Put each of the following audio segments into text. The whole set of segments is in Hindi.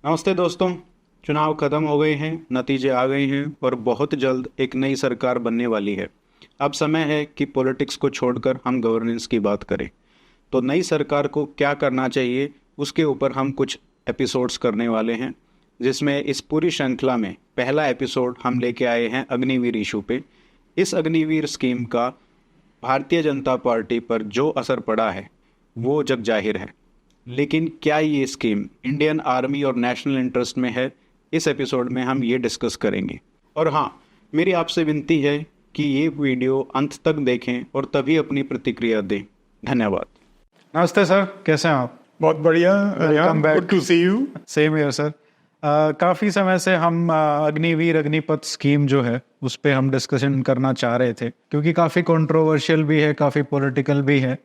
नमस्ते दोस्तों। चुनाव खत्म हो गए हैं, नतीजे आ गए हैं और बहुत जल्द एक नई सरकार बनने वाली है। अब समय है कि पॉलिटिक्स को छोड़कर हम गवर्नेंस की बात करें। तो नई सरकार को क्या करना चाहिए, उसके ऊपर हम कुछ एपिसोड्स करने वाले हैं, जिसमें इस पूरी श्रृंखला में पहला एपिसोड हम लेके आए हैं अग्निवीर इशू पे। इस अग्निवीर स्कीम का भारतीय जनता पार्टी पर जो असर पड़ा है वो जग जाहिर है। लेकिन क्या ये स्कीम इंडियन आर्मी और नेशनल इंटरेस्ट में है, इस एपिसोड में हम ये डिस्कस करेंगे। और हाँ, मेरी आपसे विनती है कि ये वीडियो अंत तक देखें और तभी अपनी प्रतिक्रिया दें। धन्यवाद। नमस्ते सर, कैसे हैं आप? बहुत बढ़िया। Welcome back. Good to see you. Same here sir. काफ़ी समय से हम अग्निवीर अग्निपथ स्कीम जो है उस पे हम डिस्कशन करना चाह रहे थे, क्योंकि काफ़ी कंट्रोवर्शियल भी है, काफ़ी पॉलिटिकल भी है।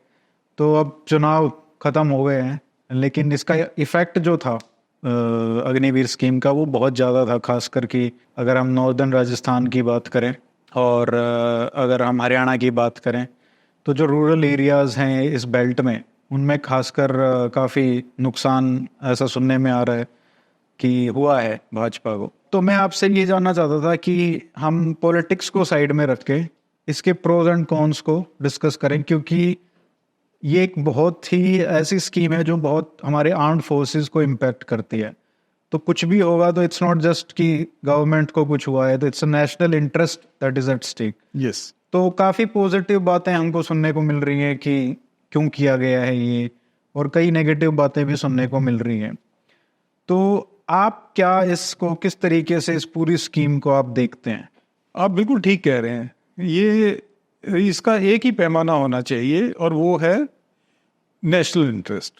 तो अब चुनाव ख़त्म हो गए हैं, लेकिन इसका इफ़ेक्ट जो था अग्निवीर स्कीम का वो बहुत ज़्यादा था। खासकर कि अगर हम नॉर्दर्न राजस्थान की बात करें और अगर हम हरियाणा की बात करें, तो जो रूरल एरियाज़ हैं इस बेल्ट में, उनमें खासकर काफ़ी नुकसान ऐसा सुनने में आ रहा है कि हुआ है भाजपा को। तो मैं आपसे ये जानना चाहता था कि हम पॉलिटिक्स को साइड में रख के इसके प्रोज एंड कॉन्स को डिस्कस करें, क्योंकि ये एक बहुत ही ऐसी स्कीम है जो बहुत हमारे आर्म्ड फोर्सेस को इम्पैक्ट करती है। तो कुछ भी होगा तो इट्स नॉट जस्ट कि गवर्नमेंट को कुछ हुआ है, तो it's a national interest that is at stake. Yes. तो काफ़ी पॉजिटिव बातें हमको सुनने को मिल रही हैं कि क्यों किया गया है ये, और कई नेगेटिव बातें भी सुनने को मिल रही हैं। तो आप क्या इसको किस तरीके से इस पूरी स्कीम को आप देखते हैं? आप बिल्कुल ठीक कह रहे हैं। ये इसका एक ही पैमाना होना चाहिए और वो है नेशनल इंटरेस्ट,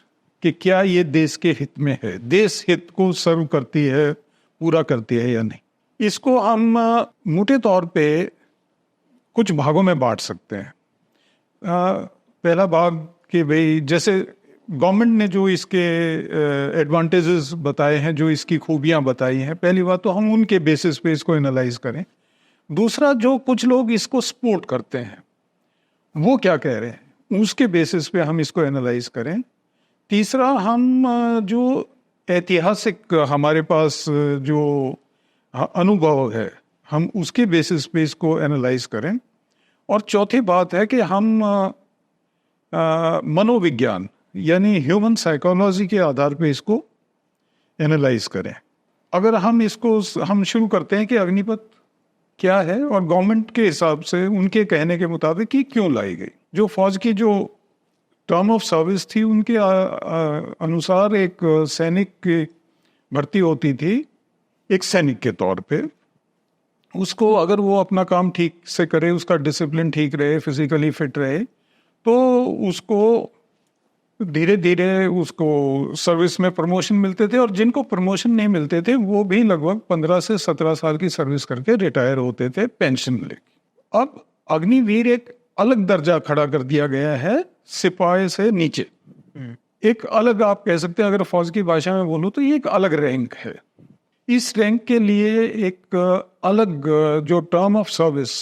कि क्या ये देश के हित में है, देश हित को सर्व करती है, पूरा करती है या नहीं। इसको हम मोटे तौर पे कुछ भागों में बांट सकते हैं। पहला भाग कि भाई जैसे गवर्नमेंट ने जो इसके एडवांटेजेस बताए हैं, जो इसकी खूबियां बताई हैं, पहली बात तो हम उनके बेसिस पे इसको एनालाइज करें। दूसरा, जो कुछ लोग इसको सपोर्ट करते हैं वो क्या कह रहे हैं, उसके बेसिस पे हम इसको एनालाइज करें। तीसरा, हम जो ऐतिहासिक हमारे पास जो अनुभव है, हम उसके बेसिस पे इसको एनालाइज करें। और चौथी बात है कि हम मनोविज्ञान यानी ह्यूमन साइकोलॉजी के आधार पे इसको एनालाइज करें। अगर हम शुरू करते हैं कि अग्निपथ क्या है और गवर्नमेंट के हिसाब से उनके कहने के मुताबिक कि क्यों लाई गई। जो फौज की जो टर्म ऑफ सर्विस थी उनके अनुसार एक सैनिक की भर्ती होती थी एक सैनिक के तौर पे। उसको अगर वो अपना काम ठीक से करे, उसका डिसिप्लिन ठीक रहे, फिजिकली फिट रहे, तो उसको धीरे धीरे उसको सर्विस में प्रमोशन मिलते थे। और जिनको प्रमोशन नहीं मिलते थे वो भी लगभग 15 से 17 साल की सर्विस करके रिटायर होते थे पेंशन लेके। अब अग्निवीर एक अलग दर्जा खड़ा कर दिया गया है सिपाही से नीचे। एक अलग, आप कह सकते हैं, अगर फौज की भाषा में बोलूं तो ये एक अलग रैंक है। इस रैंक के लिए एक अलग जो टर्म ऑफ सर्विस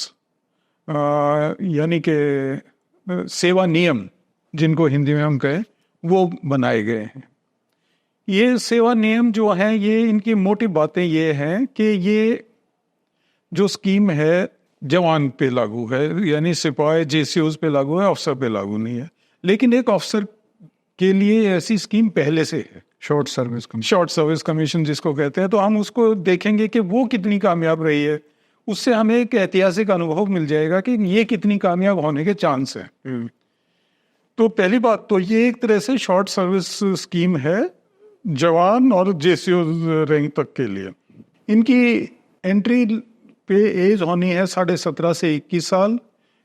यानी कि सेवा नियम जिनको हिंदी में हम कहें, वो बनाए गए हैं। ये सेवा नियम जो हैं, ये इनकी मोटी बातें ये हैं कि ये जो स्कीम है जवान पे लागू है, यानी सिपाही जेसीओज पे लागू है, अफसर पे लागू नहीं है। लेकिन एक अफसर के लिए ऐसी स्कीम पहले से है, शॉर्ट सर्विस कमीशन जिसको कहते हैं। तो हम उसको देखेंगे कि वो कितनी कामयाब रही है। उससे हमें एक ऐतिहासिक अनुभव मिल जाएगा कि ये कितनी कामयाब होने के चांस है। तो पहली बात तो ये एक तरह से शॉर्ट सर्विस स्कीम है जवान और जेसीओ रैंक तक के लिए। इनकी एंट्री पे एज होनी है 17.5 से 21 साल।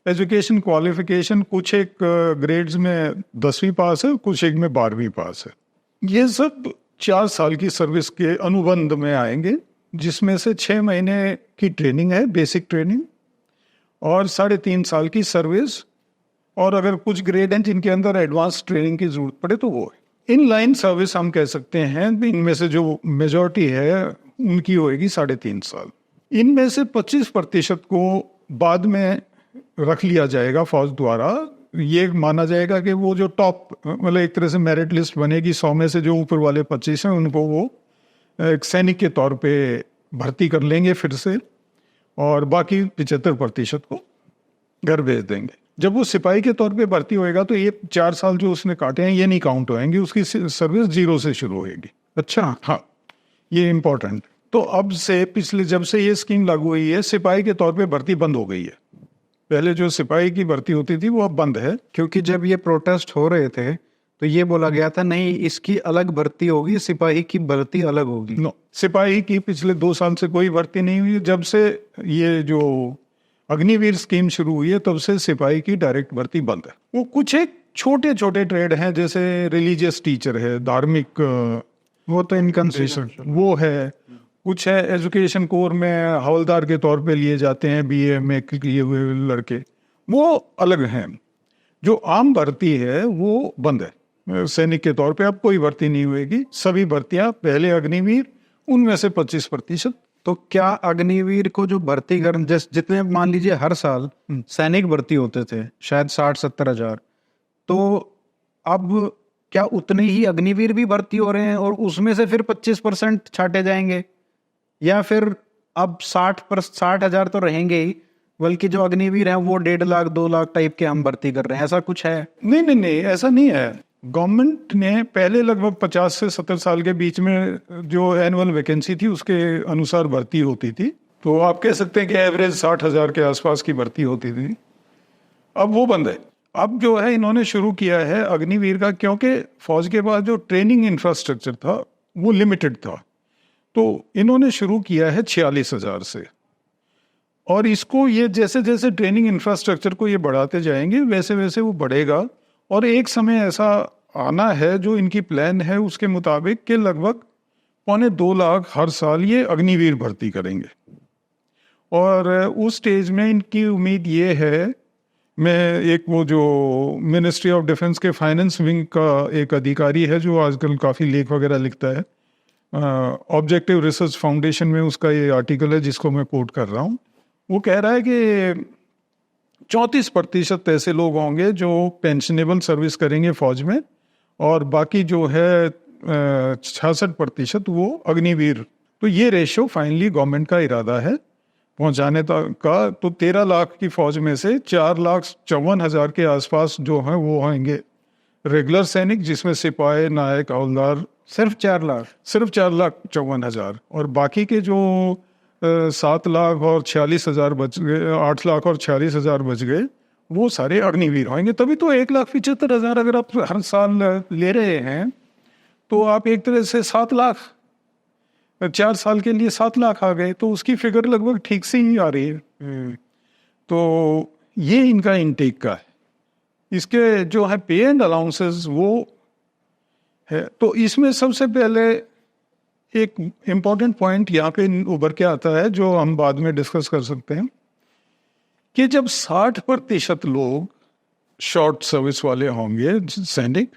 एजुकेशन क्वालिफिकेशन कुछ एक ग्रेड्स में 10वीं पास है, कुछ एक में 12वीं पास है। ये सब 4 साल की सर्विस के अनुबंध में आएंगे, जिसमें से 6 महीने की ट्रेनिंग है, बेसिक ट्रेनिंग, और 3.5 साल की सर्विस। और अगर कुछ ग्रेड हैं जिनके अंदर एडवांस ट्रेनिंग की जरूरत पड़े तो वो है। इन लाइन सर्विस हम कह सकते हैं। इनमें से जो मेजॉरिटी है उनकी होएगी 3.5 साल। इनमें से 25% को बाद में रख लिया जाएगा फौज द्वारा। ये माना जाएगा कि वो जो टॉप, मतलब एक तरह से मेरिट लिस्ट बनेगी, 100 में से जो ऊपर वाले 25 हैं उनको वो एक सैनिक के तौर पे भर्ती कर लेंगे फिर से, और बाकी 75% को घर भेज देंगे। जब वो सिपाही के तौर पे भर्ती होएगा तो ये 4 साल जो उसने काटे हैं ये नहीं काउंट होएंगे, उसकी सर्विस 0 से शुरू होएगी। अच्छा, हाँ, ये इम्पोर्टेंट। तो अब से पिछले जब से ये स्कीम लागू हुई है, सिपाही के तौर पे भर्ती बंद हो गई है। पहले जो सिपाही की भर्ती होती थी वो अब बंद है। क्योंकि जब ये प्रोटेस्ट हो रहे थे तो ये बोला गया था नहीं इसकी अलग भर्ती होगी, सिपाही की भर्ती अलग होगी। नो, सिपाही की पिछले 2 साल से कोई भर्ती नहीं हुई। जब से ये जो अग्निवीर स्कीम शुरू हुई है तब से सिपाही की डायरेक्ट भर्ती बंद है। वो कुछ एक छोटे छोटे ट्रेड हैं, जैसे रिलीजियस टीचर है, धार्मिक वो तो इनकंसिस्टेंट वो है, कुछ है एजुकेशन कोर में हवलदार के तौर पे लिए जाते हैं, बीए में किए हुए लड़के, वो अलग हैं। जो आम भर्ती है वो बंद है। सैनिक के तौर पे अब कोई भर्ती नहीं हुएगी। सभी भर्तियां पहले अग्निवीर, उनमें से 25%। तो क्या अग्निवीर को जो भर्ती कर जितने मान लीजिए हर साल सैनिक भर्ती होते थे शायद 60-70 हजार, तो अब क्या उतने ही अग्निवीर भी भर्ती हो रहे हैं और उसमें से फिर 25% छाटे जाएंगे, या फिर अब 60 हजार तो रहेंगे ही, बल्कि जो अग्निवीर हैं वो 1.5 लाख 2 लाख टाइप के हम भर्ती कर रहे हैं, ऐसा कुछ है? नहीं नहीं नहीं, ऐसा नहीं है। गवर्नमेंट ने पहले लगभग 50 से 70 साल के बीच में जो एनुअल वैकेंसी थी उसके अनुसार भर्ती होती थी, तो आप कह सकते हैं कि एवरेज 60,000 के आसपास की भर्ती होती थी। अब वो बंद है। अब जो है इन्होंने शुरू किया है अग्निवीर का, क्योंकि फौज के पास जो ट्रेनिंग इंफ्रास्ट्रक्चर था वो लिमिटेड था, तो इन्होंने शुरू किया है 46,000 से। और इसको ये जैसे जैसे ट्रेनिंग इंफ्रास्ट्रक्चर को ये बढ़ाते जाएंगे वैसे वैसे वो बढ़ेगा, और एक समय ऐसा आना है जो इनकी प्लान है उसके मुताबिक कि लगभग 1.25 लाख हर साल ये अग्निवीर भर्ती करेंगे। और उस स्टेज में इनकी उम्मीद ये है, मैं एक वो जो मिनिस्ट्री ऑफ डिफेंस के फाइनेंस विंग का एक अधिकारी है जो आजकल काफ़ी लेख वगैरह लिखता है, ऑब्जेक्टिव रिसर्च फाउंडेशन में उसका ये आर्टिकल है जिसको मैं कोट कर रहा हूँ, वो कह रहा है कि 34% ऐसे लोग होंगे जो पेंशनेबल सर्विस करेंगे फौज में, और बाकी जो है 66% वो अग्निवीर। तो ये रेशो फाइनली गवर्नमेंट का इरादा है पहुंचाने तक का। तो 13 लाख की फौज में से 4,54,000 के आसपास जो है वो होंगे रेगुलर सैनिक, जिसमें सिपाही, नायक, हवलदार। सिर्फ 4 लाख? सिर्फ 4,54,000, और बाकी के जो 7 लाख और 46,000 बच गए, 8 लाख और 46,000 बच गए, वो सारे अग्निवीर होंगे। तभी तो 1,75,000 अगर आप हर साल ले रहे हैं तो आप एक तरह से 7 लाख, 4 साल के लिए 7 लाख आ गए, तो उसकी फिगर लगभग ठीक से ही आ रही है। तो ये इनका इनटेक का है। इसके जो है पे एंड अलाउंसेस वो है। तो इसमें सबसे पहले एक इम्पॉर्टेंट पॉइंट यहाँ पे उभर के आता है जो हम बाद में डिस्कस कर सकते हैं, कि जब 60% लोग शॉर्ट सर्विस वाले होंगे सैनिक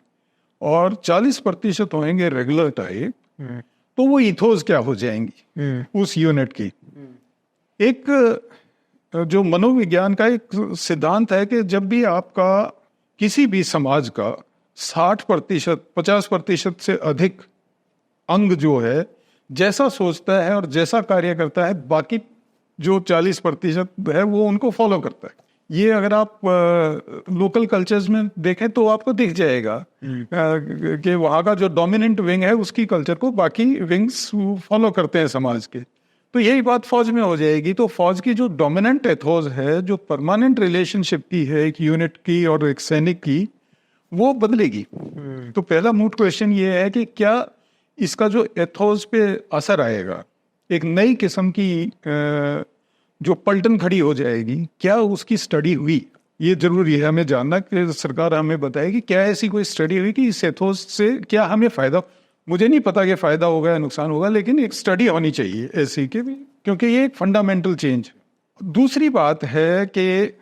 और 40% होंगे रेगुलर टाइप, तो वो इथोस क्या हो जाएंगी उस यूनिट की। एक जो मनोविज्ञान का एक सिद्धांत है कि जब भी आपका किसी भी समाज का 60%, 50% से अधिक अंग जो है जैसा सोचता है और जैसा कार्य करता है, बाकी जो 40% है वो उनको फॉलो करता है। ये अगर आप लोकल कल्चर्स में देखें तो आपको दिख जाएगा कि वहाँ का जो डोमिनेंट विंग है उसकी कल्चर को बाकी विंग्स फॉलो करते हैं समाज के। तो यही बात फौज में हो जाएगी। तो फौज की जो डोमिनेंट एथोस है, जो परमानेंट रिलेशनशिप की है एक यूनिट की और एक सैनिक की, वो बदलेगी। तो पहला मूट क्वेश्चन ये है कि क्या इसका जो एथोस पे असर आएगा, एक नई किस्म की जो पलटन खड़ी हो जाएगी, क्या उसकी स्टडी हुई? ये जरूरी है हमें जानना कि सरकार हमें बताए कि क्या ऐसी कोई स्टडी हुई कि इस एथोस से क्या हमें फायदा। मुझे नहीं पता कि फायदा होगा या नुकसान होगा, लेकिन एक स्टडी होनी चाहिए ऐसी के भी, क्योंकि ये एक फंडामेंटल चेंज। दूसरी बात है कि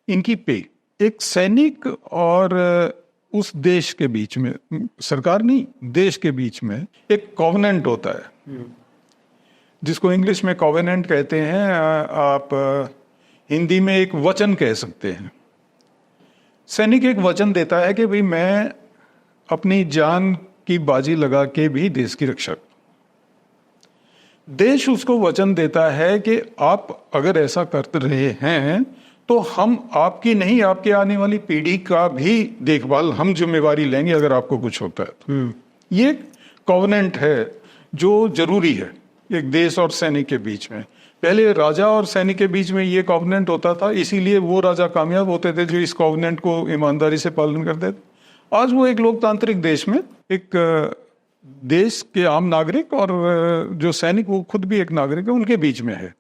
इनकी पे, एक सैनिक और उस देश के बीच में, सरकार नहीं देश के बीच में एक कॉवेनेंट होता है जिसको इंग्लिश में कॉवेनेंट कहते हैं, आप हिंदी में एक वचन कह सकते हैं। सैनिक एक वचन देता है कि भाई मैं अपनी जान की बाजी लगा के भी देश की रक्षा। देश उसको वचन देता है कि आप अगर ऐसा कर रहे हैं तो हम आपकी नहीं, आपके आने वाली पीढ़ी का भी देखभाल हम जिम्मेवारी लेंगे अगर आपको कुछ होता है तो। ये कॉवेनेंट है जो जरूरी है एक देश और सैनिक के बीच में। पहले राजा और सैनिक के बीच में ये कॉवेनेंट होता था, इसीलिए वो राजा कामयाब होते थे जो इस कॉवेनेंट को ईमानदारी से पालन करते थे। आज वो एक लोकतांत्रिक देश में एक देश के आम नागरिक और जो सैनिक वो खुद भी एक नागरिक है, उनके बीच में है।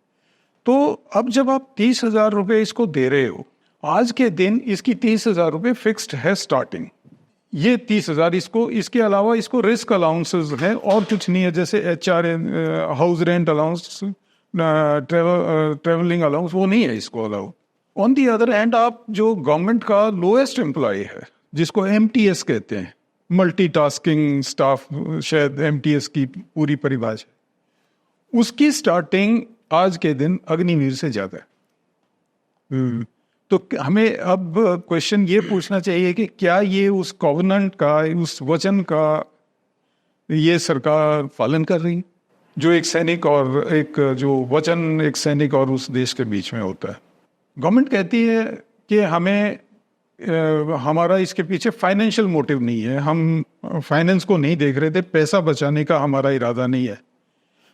तो अब जब आप 30,000 रुपये इसको दे रहे हो, आज के दिन इसकी 30,000 रुपये फिक्स्ड है स्टार्टिंग। ये 30,000 इसको, इसके अलावा इसको रिस्क अलाउंसेस है और कुछ नहीं है, जैसे HRA, house rent allowance, travelling allowance, वो नहीं है इसको allow. On the other hand आप जो गवर्नमेंट का लोएस्ट एम्प्लॉय है जिसको MTS कहते हैं, मल्टीटास्किंग स्टाफ, शायद MTS की पूरी परिभाषा, उसकी स्टार्टिंग आज के दिन अग्निवीर से ज्यादा है। तो हमें अब क्वेश्चन ये पूछना चाहिए कि क्या ये उस कॉवेनेंट का, उस वचन का ये सरकार पालन कर रही है जो एक सैनिक और एक जो वचन एक सैनिक और उस देश के बीच में होता है। गवर्नमेंट कहती है कि हमें हमारा इसके पीछे फाइनेंशियल मोटिव नहीं है, हम फाइनेंस को नहीं देख रहे थे, पैसा बचाने का हमारा इरादा नहीं है।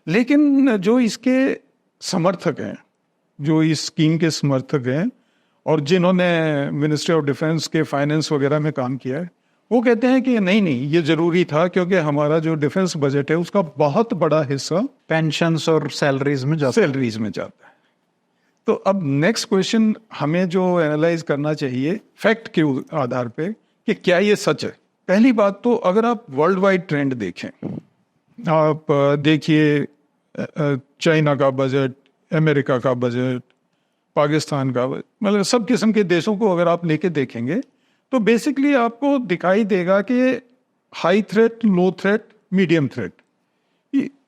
लेकिन जो इसके समर्थक हैं, जो इस स्कीम के समर्थक हैं और जिन्होंने मिनिस्ट्री ऑफ डिफेंस के फाइनेंस वगैरह में काम किया है, वो कहते हैं कि नहीं नहीं, ये जरूरी था क्योंकि हमारा जो डिफेंस बजट है उसका बहुत बड़ा हिस्सा पेंशन्स और सैलरीज में जाता है। तो अब नेक्स्ट क्वेश्चन हमें जो एनालाइज करना चाहिए फैक्ट के आधार पे कि क्या ये सच है। पहली बात तो अगर आप वर्ल्ड वाइड ट्रेंड देखें, आप देखिए चाइना का बजट, अमेरिका का बजट, पाकिस्तान का, मतलब सब किस्म के देशों को अगर आप लेके देखेंगे तो बेसिकली आपको दिखाई देगा कि हाई थ्रेट, लो थ्रेट, मीडियम थ्रेट,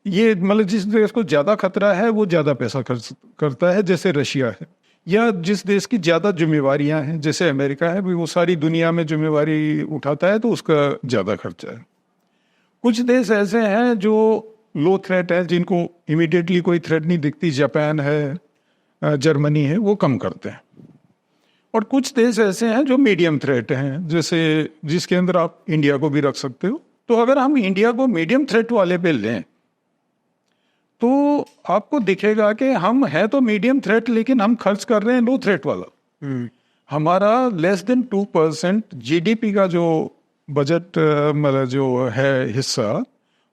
ये मतलब जिस देश को ज़्यादा खतरा है वो ज़्यादा पैसा खर्च करता है, जैसे रशिया है, या जिस देश की ज़्यादा जिम्मेवारियां हैं जैसे अमेरिका है, वो सारी दुनिया में जिम्मेवारी उठाता है तो उसका ज़्यादा खर्चा है। कुछ देश ऐसे हैं जो लो थ्रेट है, जिनको इमीडिएटली कोई थ्रेट नहीं दिखती, जापान है, जर्मनी है, वो कम करते हैं। और कुछ देश ऐसे हैं जो मीडियम थ्रेट हैं, जैसे जिसके अंदर आप इंडिया को भी रख सकते हो। तो अगर हम इंडिया को मीडियम थ्रेट वाले पे लें तो आपको दिखेगा कि हम हैं तो मीडियम थ्रेट, लेकिन हम खर्च कर रहे हैं लो थ्रेट वाला। हमारा लेस देन 2% GDP का जो बजट मतलब जो है हिस्सा,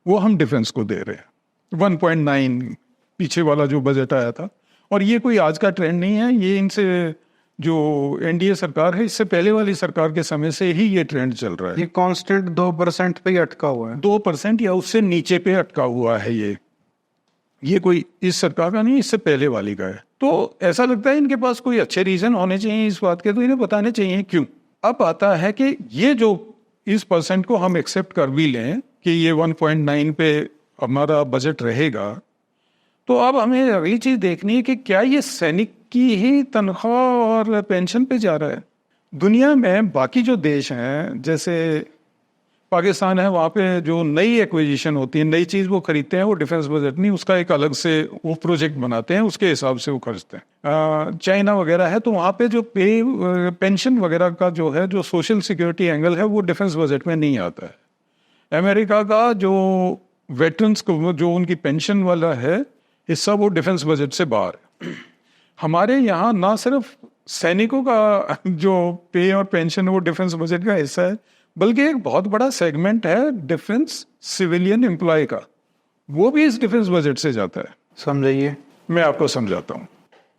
वो हम डिफेंस को दे रहे हैं। 1.9 पीछे वाला जो बजट आया था, और ये कोई आज का ट्रेंड नहीं है, ये इनसे जो NDA सरकार है इससे पहले वाली सरकार के समय से ही ये ट्रेंड चल रहा है। ये कांस्टेंट 2% पे ही अटका हुआ है, 2% या उससे नीचे पे अटका हुआ है। ये कोई इस सरकार का नहीं, इससे पहले वाली का है। तो ऐसा लगता है इनके पास कोई अच्छे रीजन होने चाहिए इस बात के, तो इन्हें बताने चाहिए क्यों। अब आता है कि ये जो इस परसेंट को हम एक्सेप्ट कर भी लें कि ये 1.9 पे हमारा बजट रहेगा, तो अब हमें अगली चीज देखनी है कि क्या ये सैनिक की ही तनख्वाह और पेंशन पे जा रहा है। दुनिया में बाकी जो देश हैं, जैसे पाकिस्तान है, वहाँ पे जो नई एक्विजिशन होती है, नई चीज़ वो खरीदते हैं, वो डिफेंस बजट नहीं, उसका एक अलग से वो प्रोजेक्ट बनाते हैं, उसके हिसाब से वो खर्चते हैं। चाइना वगैरह है तो वहाँ पे जो पेंशन वगैरह का जो है, जो सोशल सिक्योरिटी एंगल है, वो डिफेंस बजट में नहीं आता है। अमेरिका का जो वेटरन्स को जो उनकी पेंशन वाला है हिस्सा, वो डिफेंस बजट से बाहर है। हमारे यहाँ ना सिर्फ सैनिकों का जो पे और पेंशन है वो डिफेंस बजट का हिस्सा है, बल्कि एक बहुत बड़ा सेगमेंट है डिफेंस सिविलियन एम्प्लॉय का, वो भी इस डिफेंस बजट से जाता है। समझाइए। मैं आपको समझाता हूँ।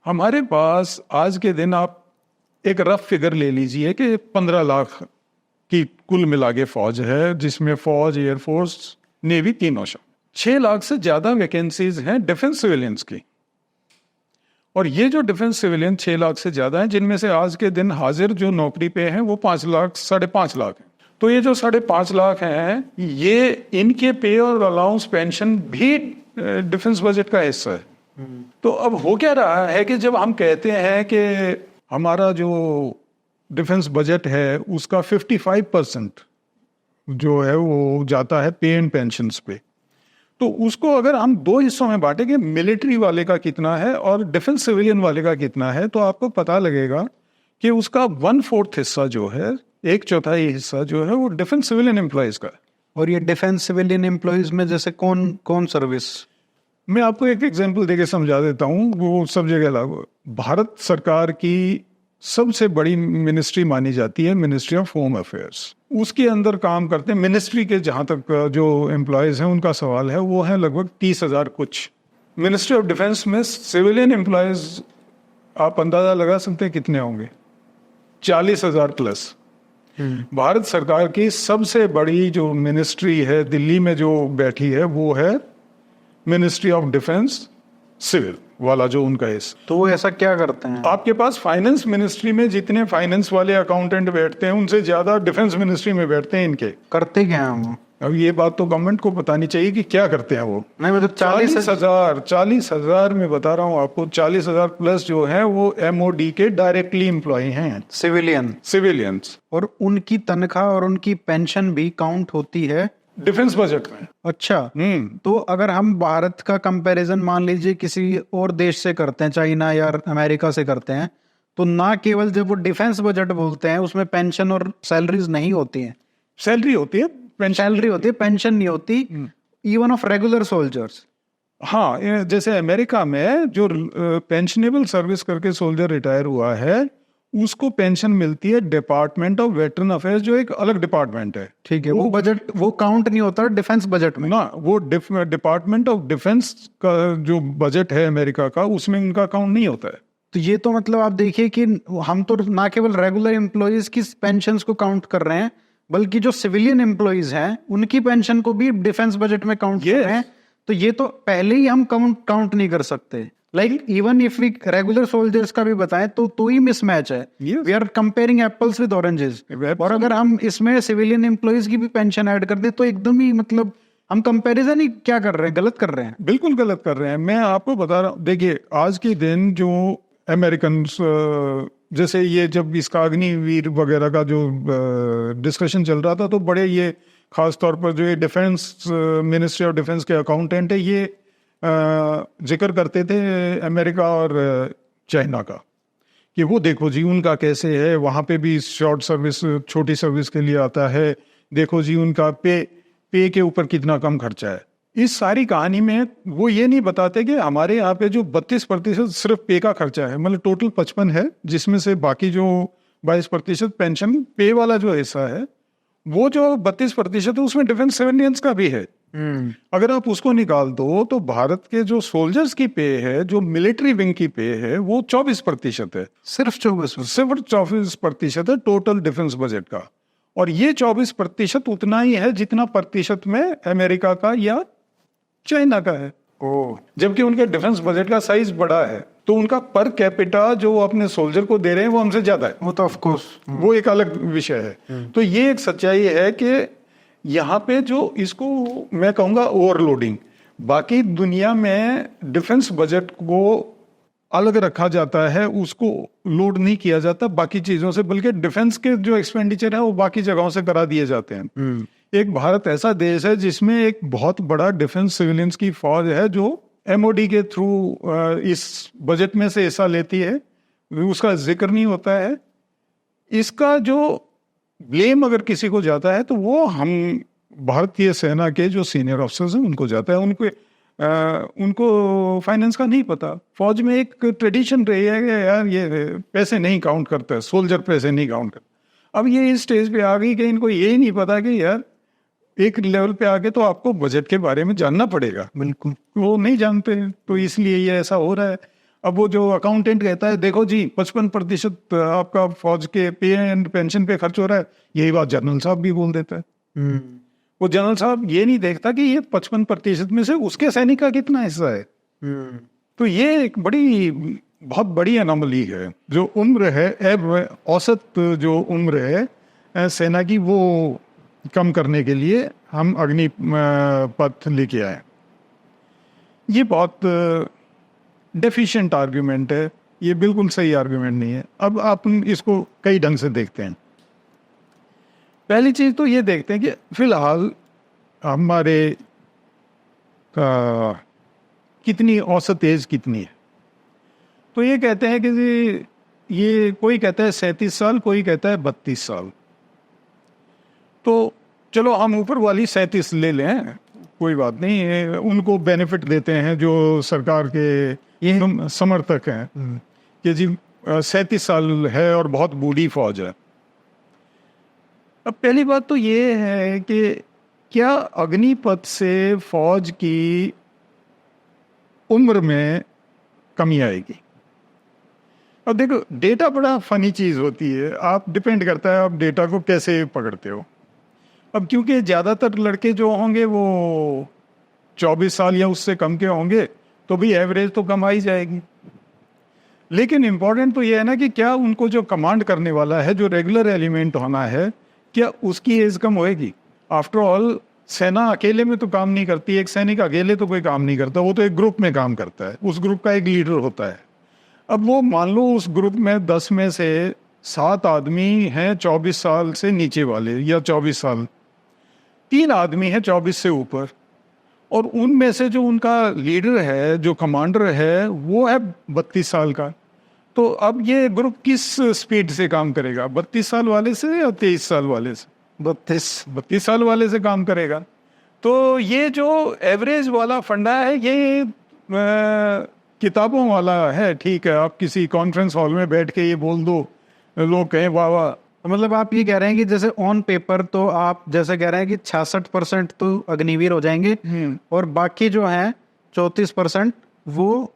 हमारे पास आज के दिन आप एक रफ फिगर ले लीजिए कि 15 लाख की कुल मिला के फौज है, जिसमें फौज, एयरफोर्स, नेवी तीनों शामिल। 6 लाख से ज्यादा वैकेंसीज हैं डिफेंस सिविलियंस की, और ये जो डिफेंस सिविलियन 6 लाख से ज्यादा हैं, जिनमें से आज के दिन हाजिर जो नौकरी पे हैं वो 5 लाख, 5.5 लाख हैं। तो ये जो 5.5 लाख हैं, ये इनके पे और अलाउंस पेंशन भी डिफेंस बजट का हिस्सा है। तो अब हो क्या रहा है कि जब हम कहते हैं कि हमारा जो डिफेंस बजट है उसका 55% जो है वो जाता है पे एंड पेंशन्स पे, तो उसको अगर हम दो हिस्सों में बांटेंगे, मिलिट्री वाले का कितना है और डिफेंस सिविलियन वाले का कितना है, तो आपको पता लगेगा कि उसका 1/4 हिस्सा जो है, 1/4 हिस्सा जो है वो डिफेंस सिविलियन एम्प्लॉयज का है। और ये डिफेंस सिविलियन एम्प्लॉयज में जैसे कौन कौन सर्विस? मैं आपको एक एग्जांपल देके समझा देता हूँ, वो सब जगह लागू। भारत सरकार की सबसे बड़ी मिनिस्ट्री मानी जाती है मिनिस्ट्री ऑफ होम अफेयर्स। उसके अंदर काम करते हैं मिनिस्ट्री के, जहाँ तक जो एम्प्लॉयज हैं उनका सवाल है, वो है लगभग 30,000 कुछ। मिनिस्ट्री ऑफ डिफेंस में सिविलियन एम्प्लॉयज आप अंदाजा लगा सकते हैं कितने होंगे? 40,000 प्लस। भारत सरकार की सबसे बड़ी जो मिनिस्ट्री है दिल्ली में जो बैठी है, वो है मिनिस्ट्री ऑफ डिफेंस सिविल वाला, जो उनका है। तो वो ऐसा क्या करते हैं? आपके पास फाइनेंस मिनिस्ट्री में जितने फाइनेंस वाले अकाउंटेंट बैठते हैं, उनसे ज्यादा डिफेंस मिनिस्ट्री में बैठते हैं इनके। करते क्या हैं वो? अब ये बात तो गवर्नमेंट को बतानी चाहिए कि क्या करते हैं वो। नहीं मतलब 40,000 में बता रहा हूँ आपको, 40,000 प्लस जो है वो MOD के डायरेक्टली एम्प्लॉय हैं, सिविलियंस। और उनकी तनख्वाह और उनकी पेंशन भी काउंट होती है डिफेंस बजट में। अच्छा। तो अगर हम भारत का कंपैरिजन मान लीजिए किसी और देश से करते हैं, चाइना या अमेरिका से करते हैं, तो ना केवल जब वो डिफेंस बजट बोलते हैं उसमें पेंशन और सैलरीज नहीं होती हैं। सैलरी होती है, सैलरी होती है, पेंशन नहीं होती, इवन ऑफ रेगुलर सोल्जर्स। हाँ, जैसे अमेरिका में जो पेंशनेबल सर्विस करके सोल्जर रिटायर हुआ है, उसको पेंशन मिलती है डिपार्टमेंट ऑफ वेटरन अफेयर्स, जो एक अलग डिपार्टमेंट है। ठीक है, वो बजट वो काउंट नहीं होता डिफेंस बजट में ना, वो डिपार्टमेंट ऑफ डिफेंस का जो बजट है अमेरिका का, उसमें उनका काउंट नहीं होता है। तो ये तो मतलब आप देखिए कि हम तो ना केवल रेगुलर एम्प्लॉयज की पेंशन को काउंट कर रहे हैं, बल्कि जो सिविलियन एम्प्लॉयज हैं उनकी पेंशन को भी डिफेंस बजट में काउंट कर रहे हैं। तो ये तो पहले ही हम काउंट नहीं कर सकते। Like even if we regular soldiers का भी बताएं तो ही मिसमैच है। We are comparing apples with oranges. और अगर हम इसमें सिविलियन एम्प्लॉयज की भी पेंशन ऐड कर दे तो एकदम ही मतलब हम कंपैरिजन ही क्या कर रहे हैं, गलत कर रहे हैं। बिल्कुल गलत कर रहे हैं। मैं आपको बता रहा हूँ, देखिए आज के दिन जो अमेरिकन, जैसे ये जब इसका अग्निवीर वगैरह का जो डिस्कशन चल रहा था, तो बड़े ये खास तौर पर जो ये डिफेंस मिनिस्ट्री ऑफ डिफेंस के अकाउंटेंट है, ये जिक्र करते थे अमेरिका और चाइना का, कि वो देखो जी उनका कैसे है, वहाँ पे भी शॉर्ट सर्विस, छोटी सर्विस के लिए आता है, देखो जी उनका पे के ऊपर कितना कम खर्चा है। इस सारी कहानी में वो ये नहीं बताते कि हमारे यहाँ पे जो 32% सिर्फ पे का खर्चा है, मतलब टोटल 55 है, जिसमें से बाकी जो 22% पेंशन पे वाला जो हिस्सा है, वो जो 32% है उसमें डिफेंस सिविलियंस का भी है। अगर आप उसको निकाल दो तो भारत के जो सोल्जर्स की पे है, जो मिलिट्री विंग की पे है, वो 24% है। सिर्फ 24% है टोटल डिफेंस बजट का। और ये 24% उतना ही है जितना प्रतिशत में अमेरिका का या चाइना का है। जबकि उनके डिफेंस बजट का साइज बड़ा है, तो उनका पर कैपिटा जो वो अपने सोल्जर को दे रहे हैं वो हमसे ज्यादा है। वो तो ऑफ कोर्स वो एक अलग विषय है। तो ये एक सच्चाई है कि यहाँ पे जो इसको मैं कहूँगा ओवरलोडिंग, बाकी दुनिया में डिफेंस बजट को अलग रखा जाता है, उसको लोड नहीं किया जाता बाकी चीजों से, बल्कि डिफेंस के जो एक्सपेंडिचर है वो बाकी जगहों से करा दिए जाते हैं। एक भारत ऐसा देश है जिसमें एक बहुत बड़ा डिफेंस सिविलियंस की फौज है, जो MOD के थ्रू इस बजट में से हिस्सा लेती है, उसका जिक्र नहीं होता है। इसका जो ब्लेम अगर किसी को जाता है तो वो हम भारतीय सेना के जो सीनियर ऑफिसर्स हैं उनको जाता है। उनको फाइनेंस का नहीं पता। फौज में एक ट्रेडिशन रही है कि यार ये पैसे नहीं काउंट करता है, सोल्जर पैसे नहीं काउंट करता। अब ये इस स्टेज पे आ गई कि इनको ये नहीं पता कि यार एक लेवल पे आके तो आपको बजट के बारे में जानना पड़ेगा। बिल्कुल, वो नहीं जानते, तो इसलिए ये ऐसा हो रहा है। अब वो जो अकाउंटेंट कहता है देखो जी 55% आपका फौज के पे एंड पेंशन पे खर्च हो रहा है, यही बात जनरल साहब भी बोल देता है। वो जनरल साहब ये नहीं देखता कि ये 55% में से उसके सैनिक का कितना हिस्सा है। तो ये एक बहुत बड़ी अनोमली है। जो उम्र है, औसत जो उम्र है सेना की, वो कम करने के लिए हम अग्निपथ लेके आए। ये बहुत डेफिशिएंट आर्ग्यूमेंट है, ये बिल्कुल सही आर्ग्यूमेंट नहीं है। अब आप इसको कई ढंग से देखते हैं। पहली चीज तो ये देखते हैं कि फिलहाल हमारे कितनी औसत एज कितनी है। तो ये कहते हैं कि ये कोई कहता है 37 साल, कोई कहता है 32 साल। तो चलो हम ऊपर वाली 37 ले लें, कोई बात नहीं, उनको बेनिफिट देते हैं जो सरकार के ये समर्थक हैं कि जी 37 साल है और बहुत बूढ़ी फौज है। अब पहली बात तो ये है कि क्या अग्निपथ से फौज की उम्र में कमी आएगी? अब देखो, डेटा बड़ा फनी चीज़ होती है, आप डिपेंड करता है आप डेटा को कैसे पकड़ते हो। अब क्योंकि ज़्यादातर लड़के जो होंगे वो 24 साल या उससे कम के होंगे, तो भी एवरेज तो कम आ ही जाएगी। लेकिन इम्पॉर्टेंट तो ये है ना कि क्या उनको जो कमांड करने वाला है, जो रेगुलर एलिमेंट होना है, क्या उसकी एज कम होएगी? आफ्टर ऑल सेना अकेले में तो काम नहीं करती, एक सैनिक अकेले तो कोई काम नहीं करता, वो तो एक ग्रुप में काम करता है, उस ग्रुप का एक लीडर होता है। अब वो मान लो उस ग्रुप में 10 में से 7 आदमी हैं 24 साल से नीचे वाले या 24 साल, 3 आदमी हैं 24 से ऊपर, और उनमें से जो उनका लीडर है, जो कमांडर है, वो है 32 साल का। तो अब ये ग्रुप किस स्पीड से काम करेगा? 32 साल वाले से या 23 साल वाले से? 32 साल वाले से काम करेगा। तो ये जो एवरेज वाला फंडा है, ये किताबों वाला है, ठीक है। आप किसी कॉन्फ्रेंस हॉल में बैठ के ये बोल दो, लोग कहें वाह वाह। मतलब आप ये कह रहे हैं कि जैसे ऑन पेपर तो आप जैसे कह रहे हैं कि 66% तो अग्निवीर हो जाएंगे और बाकी जो है 34% वो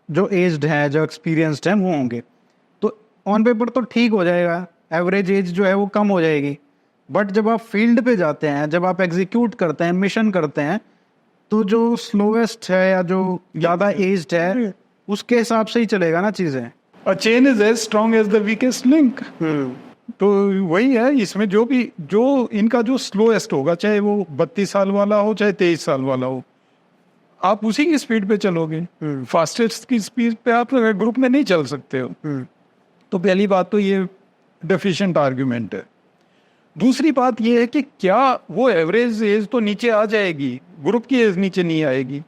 जो एज्ड है, जो एक्सपीरियंस्ड है, वो होंगे। तो ऑन पेपर तो ठीक हो जाएगा, एवरेज एज जो है वो कम हो जाएगी। बट जब आप फील्ड पे जाते हैं, जब आप एग्जीक्यूट करते हैं, मिशन करते हैं, तो जो स्लोवेस्ट है या जो ज्यादा एज्ड है उसके हिसाब से ही चलेगा ना चीजें। A chain is as strong as the weakest link. तो वही है इसमें, जो इनका जो स्लोएस्ट होगा, चाहे वो 32 साल वाला हो चाहे 23 साल वाला हो, आप उसी की स्पीड पे चलोगे। फास्टेस्ट की स्पीड पे आप ग्रुप में नहीं चल सकते हो। तो पहली बात तो ये डेफिशिएंट आर्ग्यूमेंट है। दूसरी बात ये है कि क्या वो एवरेज एज तो नीचे आ जाएगी, ग्रुप की एज नीचे नहीं आएगी,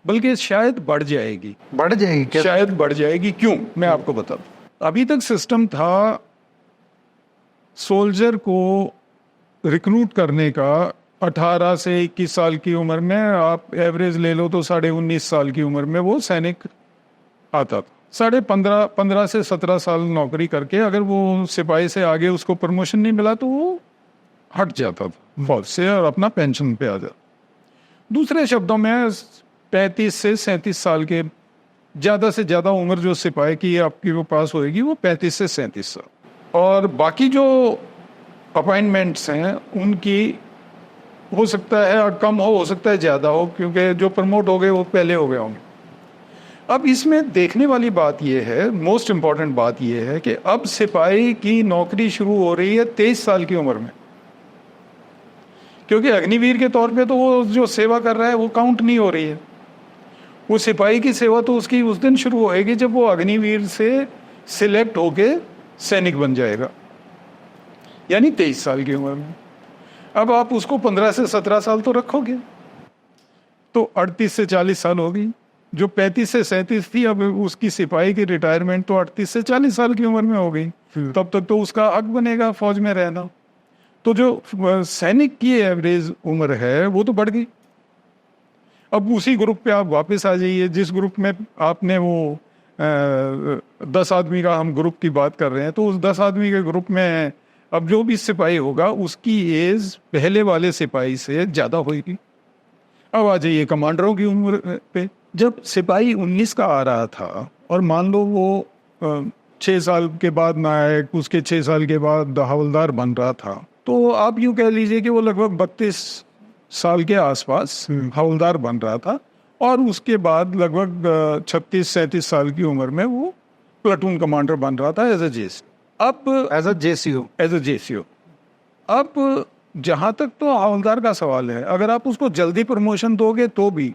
बल्कि शायद बढ़ जाएगी। बढ़ जाएगी क्या? शायद बढ़ जाएगी। क्यों? मैं आपको बता दूं। अभी तक सिस्टम था सोल्जर को रिक्रूट करने का 18 से 21 साल की उम्र में, आप एवरेज ले लो तो 19.5 साल की उम्र में वो सैनिक आता था। 15 से 17 साल नौकरी करके अगर वो सिपाही से आगे उसको प्रमोशन नहीं मिला तो वो हट जाता था फौज से और अपना पेंशन पे आ जाता। दूसरे शब्दों में 35 से 37 साल के ज़्यादा से ज़्यादा उम्र जो सिपाही की आपकी वो पास होएगी वो 35 से 37 साल। और बाकी जो अपॉइंटमेंट्स हैं उनकी हो सकता है कम हो सकता है ज़्यादा हो, क्योंकि जो प्रमोट हो गए वो पहले हो गए होंगे। अब इसमें देखने वाली बात यह है, मोस्ट इम्पॉर्टेंट बात यह है कि अब सिपाही की नौकरी शुरू हो रही है 23 साल की उम्र में, क्योंकि अग्निवीर के तौर पे तो वो जो सेवा कर रहा है वो काउंट नहीं हो रही है। वो सिपाही की सेवा तो उसकी उस दिन शुरू होएगी जब वो अग्निवीर से सिलेक्ट होके सैनिक बन जाएगा, यानी 23 साल की उम्र में। अब आप उसको 15 से 17 साल तो रखोगे, तो 38 से 40 साल होगी। जो 35 से 37 थी, अब उसकी सिपाही की रिटायरमेंट तो 38 से 40 साल की उम्र में हो गई। तब तक तो उसका हक बनेगा फौज में रहना। तो जो सैनिक की एवरेज उम्र है वो तो बढ़ गई। अब उसी ग्रुप पे आप वापस आ जाइए जिस ग्रुप में आपने वो 10 आदमी का हम ग्रुप की बात कर रहे हैं, तो उस 10 आदमी के ग्रुप में अब जो भी सिपाही होगा उसकी एज पहले वाले सिपाही से ज़्यादा होगी। अब आ जाइए कमांडरों की उम्र पे। जब सिपाही 19 का आ रहा था और मान लो वो 6 साल के बाद नायक, उसके 6 साल के बाद हवलदार बन रहा था, तो आप यूँ कह लीजिए कि वो लगभग 32 साल के आसपास हवलदार बन रहा था, और उसके बाद लगभग 36-37 साल की उम्र में वो प्लाटून कमांडर बन रहा था एज ए जेसीओ। अब जहाँ तक तो हवलदार का सवाल है, अगर आप उसको जल्दी प्रमोशन दोगे तो भी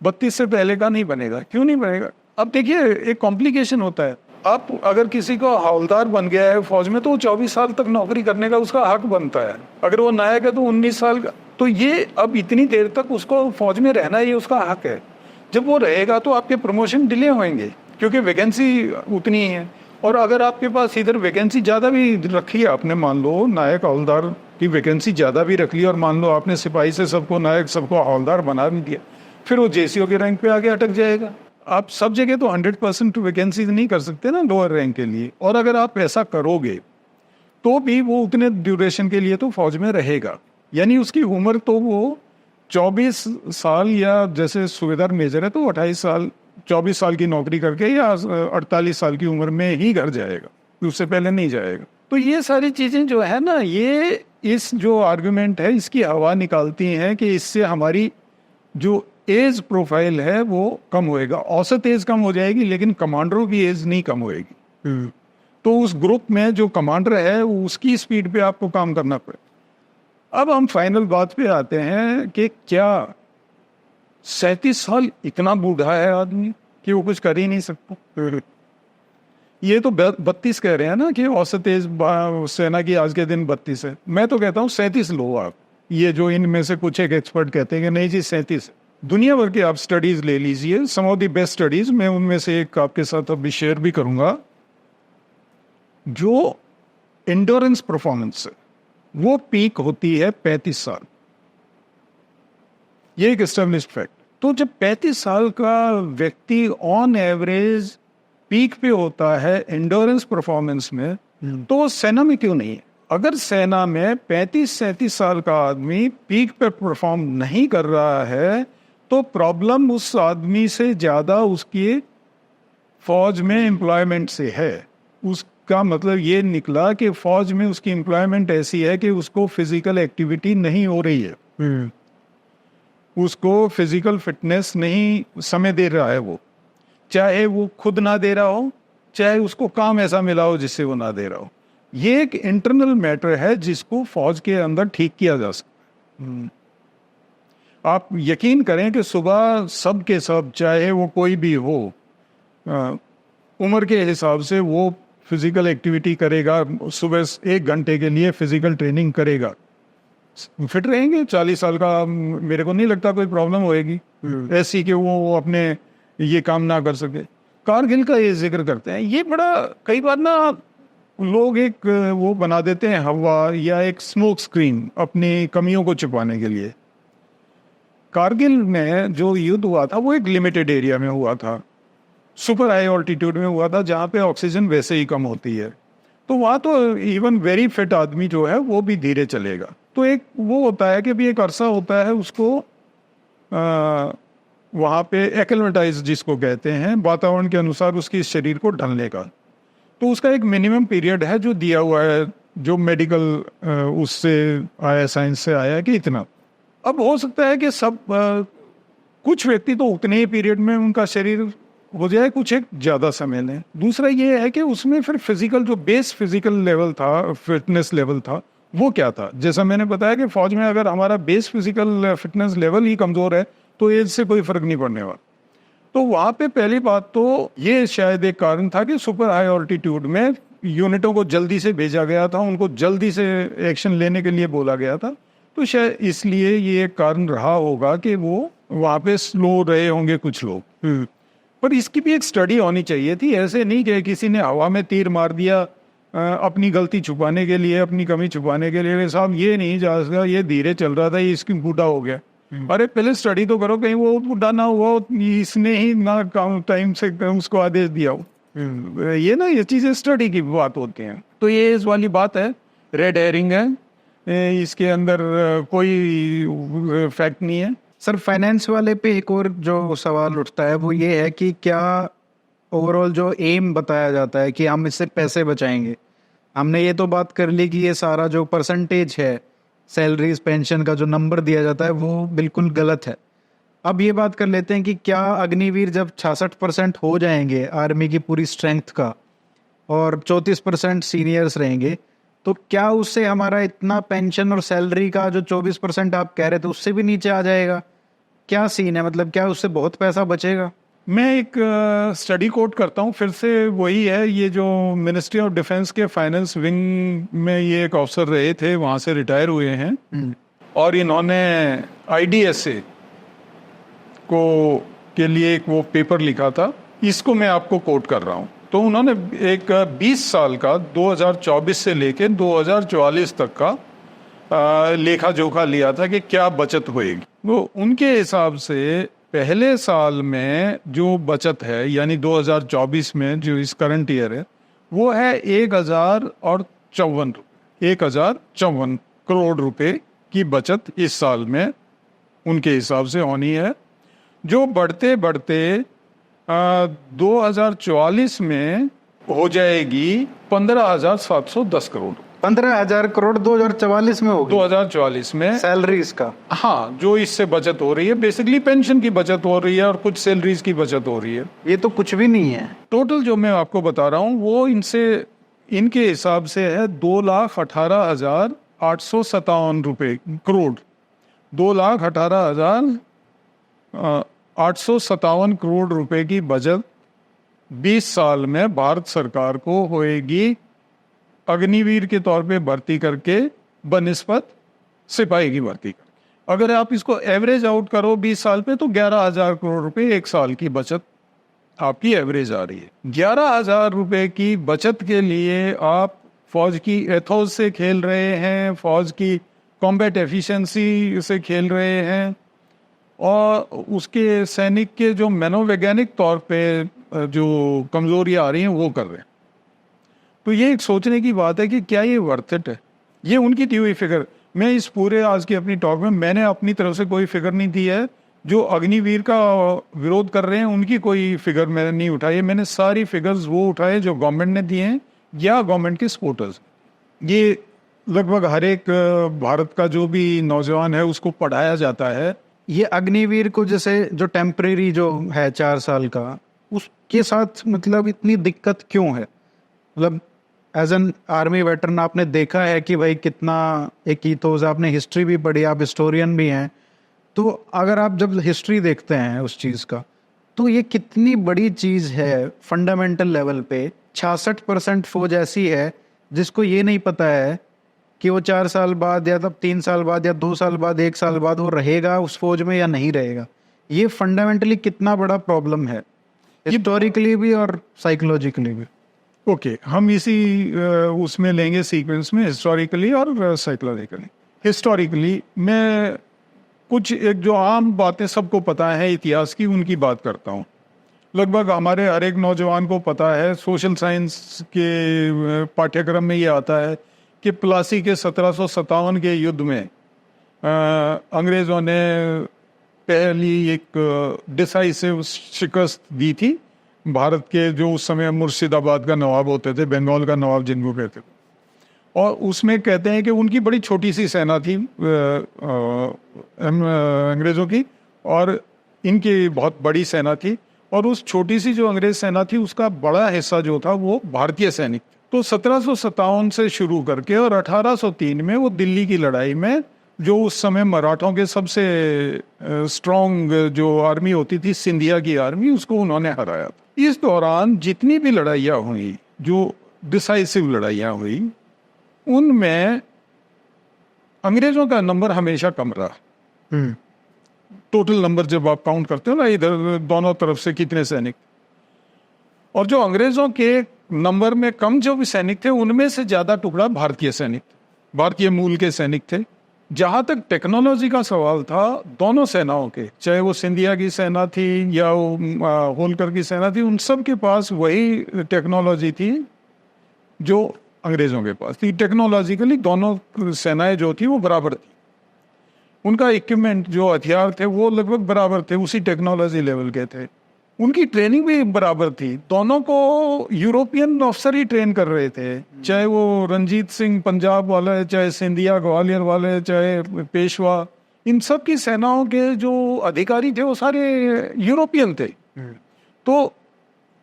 32 से पहले का नहीं बनेगा। क्यों नहीं बनेगा? अब देखिए एक कॉम्प्लिकेशन होता है। आप अगर किसी को हवलदार बन गया है फौज में तो 24 साल तक नौकरी करने का उसका हक बनता है। अगर वो नायक है तो 19 साल का तो ये अब इतनी देर तक उसको फौज में रहना ये उसका हक है। जब वो रहेगा तो आपके प्रमोशन डिले होंगे क्योंकि वैकेंसी उतनी ही है। और अगर आपके पास इधर वैकेंसी ज़्यादा भी रखी है आपने, मान लो नायक हवलदार की वैकेंसी ज़्यादा भी रख ली और मान लो आपने सिपाही से सबको नायक सबको हवलदार बना भी दिया, फिर वो जेसीओ के रैंक पे आगे अटक जाएगा। आप सब जगह तो 100% वैकेंसी नहीं कर सकते ना लोअर रैंक के लिए। और अगर आप ऐसा करोगे तो भी वो उतने ड्यूरेशन के लिए तो फौज में रहेगा, यानी उसकी उम्र तो वो 24 साल या जैसे सूबेदार मेजर है तो 28 साल 24 साल की नौकरी करके या 48 साल की उम्र में ही घर जाएगा, उससे पहले नहीं जाएगा। तो ये सारी चीज़ें जो है ना, ये इस जो आर्गुमेंट है इसकी हवा निकालती हैं कि इससे हमारी जो एज प्रोफाइल है वो कम होएगा। औसत एज कम हो जाएगी लेकिन कमांडरों की एज नहीं कम होएगी। तो उस ग्रुप में जो कमांडर है उसकी स्पीड पे आपको काम करना पड़े। अब हम फाइनल बात पे आते हैं कि क्या 37 साल इतना बूढ़ा है आदमी कि वो कुछ कर ही नहीं सकता? ये तो 32 कह रहे हैं ना कि औसत एज सेना की आज के दिन 32 है। मैं तो कहता हूँ 37 लो आप। ये जो इनमें से कुछ एक एक्सपर्ट कहते हैं कि नहीं जी 37 है। दुनिया भर की आप स्टडीज ले लीजिए, सम ऑफ द बेस्ट स्टडीज, मैं उनमें से एक आपके साथ अभी शेयर भी करूंगा। जो एंडोरेंस परफॉर्मेंस है वो पीक होती है 35 साल, ये एक एस्टेब्लिश्ड फैक्ट। तो जब 35 साल का व्यक्ति ऑन एवरेज पीक पे होता है एंडोरेंस परफॉर्मेंस में, तो वो सेना में क्यों नहीं है? अगर सेना में 35-37 साल का आदमी पीक पे परफॉर्म नहीं कर रहा है तो प्रॉब्लम उस आदमी से ज्यादा उसकी फौज में एम्प्लॉयमेंट से है। उसका मतलब ये निकला कि फौज में उसकी एम्प्लॉयमेंट ऐसी है कि उसको फिजिकल एक्टिविटी नहीं हो रही है, उसको फिजिकल फिटनेस नहीं समय दे रहा है वो, चाहे वो खुद ना दे रहा हो चाहे उसको काम ऐसा मिला हो जिससे वो ना दे रहा हो। ये एक इंटरनल मैटर है जिसको फौज के अंदर ठीक किया जा सकता है। आप यकीन करें कि सुबह सब के सब चाहे वो कोई भी हो उम्र के हिसाब से वो फिजिकल एक्टिविटी करेगा, सुबह 1 घंटे के लिए फिजिकल ट्रेनिंग करेगा, फिट रहेंगे। 40 साल का मेरे को नहीं लगता कोई प्रॉब्लम होएगी ऐसी कि वो अपने ये काम ना कर सके। कारगिल का ये जिक्र करते हैं, ये बड़ा कई बार ना लोग एक वो बना देते हैं हवा या एक स्मोक स्क्रीन अपनी कमियों को छुपाने के लिए। कारगिल में जो युद्ध हुआ था वो एक लिमिटेड एरिया में हुआ था, सुपर हाई ऑल्टीट्यूड में हुआ था जहाँ पे ऑक्सीजन वैसे ही कम होती है। तो वहाँ तो इवन वेरी फिट आदमी जो है वो भी धीरे चलेगा। तो एक वो होता है कि भी एक अरसा होता है उसको वहाँ पे एक्लेमेटाइज जिसको कहते हैं, वातावरण के अनुसार उसकी शरीर को ढलने का। तो उसका एक मिनिमम पीरियड है जो दिया हुआ है, जो मेडिकल उससे आया, साइंस से आया कि इतना। अब हो सकता है कि सब कुछ व्यक्ति तो उतने ही पीरियड में उनका शरीर हो जाए, कुछ एक ज़्यादा समय लें। दूसरा ये है कि उसमें फिर फिजिकल जो बेस फिजिकल लेवल था, फिटनेस लेवल था, वो क्या था। जैसा मैंने बताया कि फौज में अगर हमारा बेस फिजिकल फिटनेस लेवल ही कमज़ोर है तो एज से कोई फर्क नहीं पड़ने वाला। तो वहाँ पे पहली बात तो ये शायद एक कारण था कि सुपर हाई ऑल्टीट्यूड में यूनिटों को जल्दी से भेजा गया था, उनको जल्दी से एक्शन लेने के लिए बोला गया था। तो शायद इसलिए ये एक कारण रहा होगा कि वो वहाँ पे स्लो रहे होंगे कुछ लोग। पर इसकी भी एक स्टडी होनी चाहिए थी। ऐसे नहीं कि किसी ने हवा में तीर मार दिया अपनी गलती छुपाने के लिए, अपनी कमी छुपाने के लिए, साहब ये नहीं जा सकता, ये धीरे चल रहा था, ये इसकी बूढ़ा हो गया। अरे पहले स्टडी तो करो कहीं वो बूढ़ा ना हुआ, इसने ही ना टाइम से उसको आदेश दिया हो। ये ना ये चीजें स्टडी की बात होती हैं। तो ये इस वाली बात है, रेड हेयरिंग है, इसके अंदर कोई फैक्ट नहीं है। सर फाइनेंस वाले पे एक और जो सवाल उठता है वो ये है कि क्या ओवरऑल जो एम बताया जाता है कि हम इससे पैसे बचाएंगे, हमने ये तो बात कर ली कि ये सारा जो परसेंटेज है सैलरीज पेंशन का जो नंबर दिया जाता है वो बिल्कुल गलत है। अब ये बात कर लेते हैं कि क्या अग्निवीर जब 66% हो जाएंगे आर्मी की पूरी स्ट्रेंथ का और 34% सीनियर्स रहेंगे, तो क्या उससे हमारा इतना पेंशन और सैलरी का जो 24% आप कह रहे थे उससे भी नीचे आ जाएगा? क्या सीन है, मतलब क्या उससे बहुत पैसा बचेगा? मैं एक स्टडी कोट करता हूँ फिर से, वही है ये जो मिनिस्ट्री ऑफ डिफेंस के फाइनेंस विंग में ये एक ऑफिसर रहे थे, वहाँ से रिटायर हुए हैं। और इन्होंने IDSA के लिए एक वो पेपर लिखा था, इसको मैं आपको कोट कर रहा हूँ। तो उन्होंने एक 20 साल का 2024 से लेके 2044 तक का लेखा जोखा लिया था कि क्या बचत होएगी। वो उनके हिसाब से पहले साल में जो बचत है, यानी 2024 में जो इस करंट ईयर है, वो है 1054 करोड़ रुपए की बचत इस साल में उनके हिसाब से होनी है, जो बढ़ते बढ़ते 2044 में हो जाएगी 15,710 करोड़। 15,000 करोड़ 2044 में होगी? 2044 में सैलरीज का? हाँ, जो इससे बचत हो रही है, बेसिकली पेंशन की बचत हो रही है और कुछ सैलरीज की बचत हो रही है। ये तो कुछ भी नहीं है। टोटल जो मैं आपको बता रहा हूँ वो इनके हिसाब से है 2,18,857 रुपए करोड़। 2,18,857 करोड़ रुपए की बचत 20 साल में भारत सरकार को होएगी अग्निवीर के तौर पे भर्ती करके बनिस्पत सिपाही की भर्ती करके। अगर आप इसको एवरेज आउट करो 20 साल पे, तो 11,000 करोड़ रुपए एक साल की बचत आपकी एवरेज आ रही है। 11,000 रुपए की बचत के लिए आप फौज की एथोस से खेल रहे हैं, फौज की कॉम्बैट एफिशिएंसी से खेल रहे हैं, और उसके सैनिक के जो मनोवैज्ञानिक तौर पे जो कमजोरियां आ रही हैं वो कर रहे हैं। तो ये एक सोचने की बात है कि क्या ये वर्थ इट है। ये उनकी दी हुई फिगर, मैं इस पूरे आज की अपनी टॉक में मैंने अपनी तरफ से कोई फिगर नहीं दी है। जो अग्निवीर का विरोध कर रहे हैं उनकी कोई फिगर मैंने नहीं उठाई है। मैंने सारी फिगर्स वो उठाए जो गवर्नमेंट ने दिए हैं या गवर्नमेंट के सपोर्टर्स। ये लगभग हर एक भारत का जो भी नौजवान है उसको पढ़ाया जाता है। ये अग्निवीर को जैसे जो टेम्परेरी जो है 4 साल का, उसके साथ मतलब इतनी दिक्कत क्यों है? मतलब एज एन आर्मी वेटरन आपने देखा है कि भाई कितना एक ईथोस, आपने हिस्ट्री भी पढ़ी, आप हिस्टोरियन भी हैं, तो अगर आप जब हिस्ट्री देखते हैं उस चीज़ का, तो ये कितनी बड़ी चीज़ है फंडामेंटल लेवल पे। 66% फौज ऐसी है जिसको ये नहीं पता है कि वो 4 साल बाद या तब 3 साल बाद या 2 साल बाद 1 साल बाद वो रहेगा उस फौज में या नहीं रहेगा। ये फंडामेंटली कितना बड़ा प्रॉब्लम है, हिस्टोरिकली भी और साइकोलॉजिकली भी। ओके, हम इसी उसमें लेंगे सीक्वेंस में, हिस्टोरिकली और साइकोलॉजिकली। हिस्टोरिकली मैं कुछ एक जो आम बातें सबको पता है इतिहास की, उनकी बात करता हूँ। लगभग हमारे हर एक नौजवान को पता है, सोशल साइंस के पाठ्यक्रम में ये आता है कि प्लासी के 1757 के युद्ध में अंग्रेज़ों ने पहली एक डिसाइसिव शिकस्त दी थी भारत के जो उस समय मुर्शिदाबाद का नवाब होते थे, बंगाल का नवाब जिनको कहते थे। और उसमें कहते हैं कि उनकी बड़ी छोटी सी सेना थी अंग्रेज़ों की, और इनकी बहुत बड़ी सेना थी, और उस छोटी सी जो अंग्रेज सेना थी उसका बड़ा हिस्सा जो था वो भारतीय सैनिक। तो 1757 से शुरू करके और 1803 में वो दिल्ली की लड़ाई में, जो उस समय मराठों के सबसे स्ट्रॉन्ग जो आर्मी होती थी, सिंधिया की आर्मी, उसको उन्होंने हराया था। इस दौरान जितनी भी लड़ाइयाँ हुई, जो डिसाइसिव लड़ाइयाँ हुई, उनमें अंग्रेजों का नंबर हमेशा कम रहा। टोटल नंबर जब आप काउंट करते हो ना, इधर दोनों तरफ से कितने सैनिक, और जो अंग्रेजों के नंबर में कम जो भी सैनिक थे, उनमें से ज्यादा टुकड़ा भारतीय सैनिक, भारतीय मूल के सैनिक थे। जहां तक टेक्नोलॉजी का सवाल था, दोनों सेनाओं के, चाहे वो सिंधिया की सेना थी या वो होलकर की सेना थी, उन सब के पास वही टेक्नोलॉजी थी जो अंग्रेजों के पास थी। टेक्नोलॉजिकली दोनों सेनाएं जो थी वो बराबर थी, उनका इक्विपमेंट जो हथियार थे वो लगभग बराबर थे, उसी टेक्नोलॉजी लेवल के थे। उनकी ट्रेनिंग भी बराबर थी। दोनों को यूरोपियन ऑफिसर ही ट्रेन कर रहे थे, चाहे वो रंजीत सिंह पंजाब वाला है, चाहे सिंधिया ग्वालियर वाले, चाहे पेशवा, इन सब की सेनाओं के जो अधिकारी थे वो सारे यूरोपियन थे। तो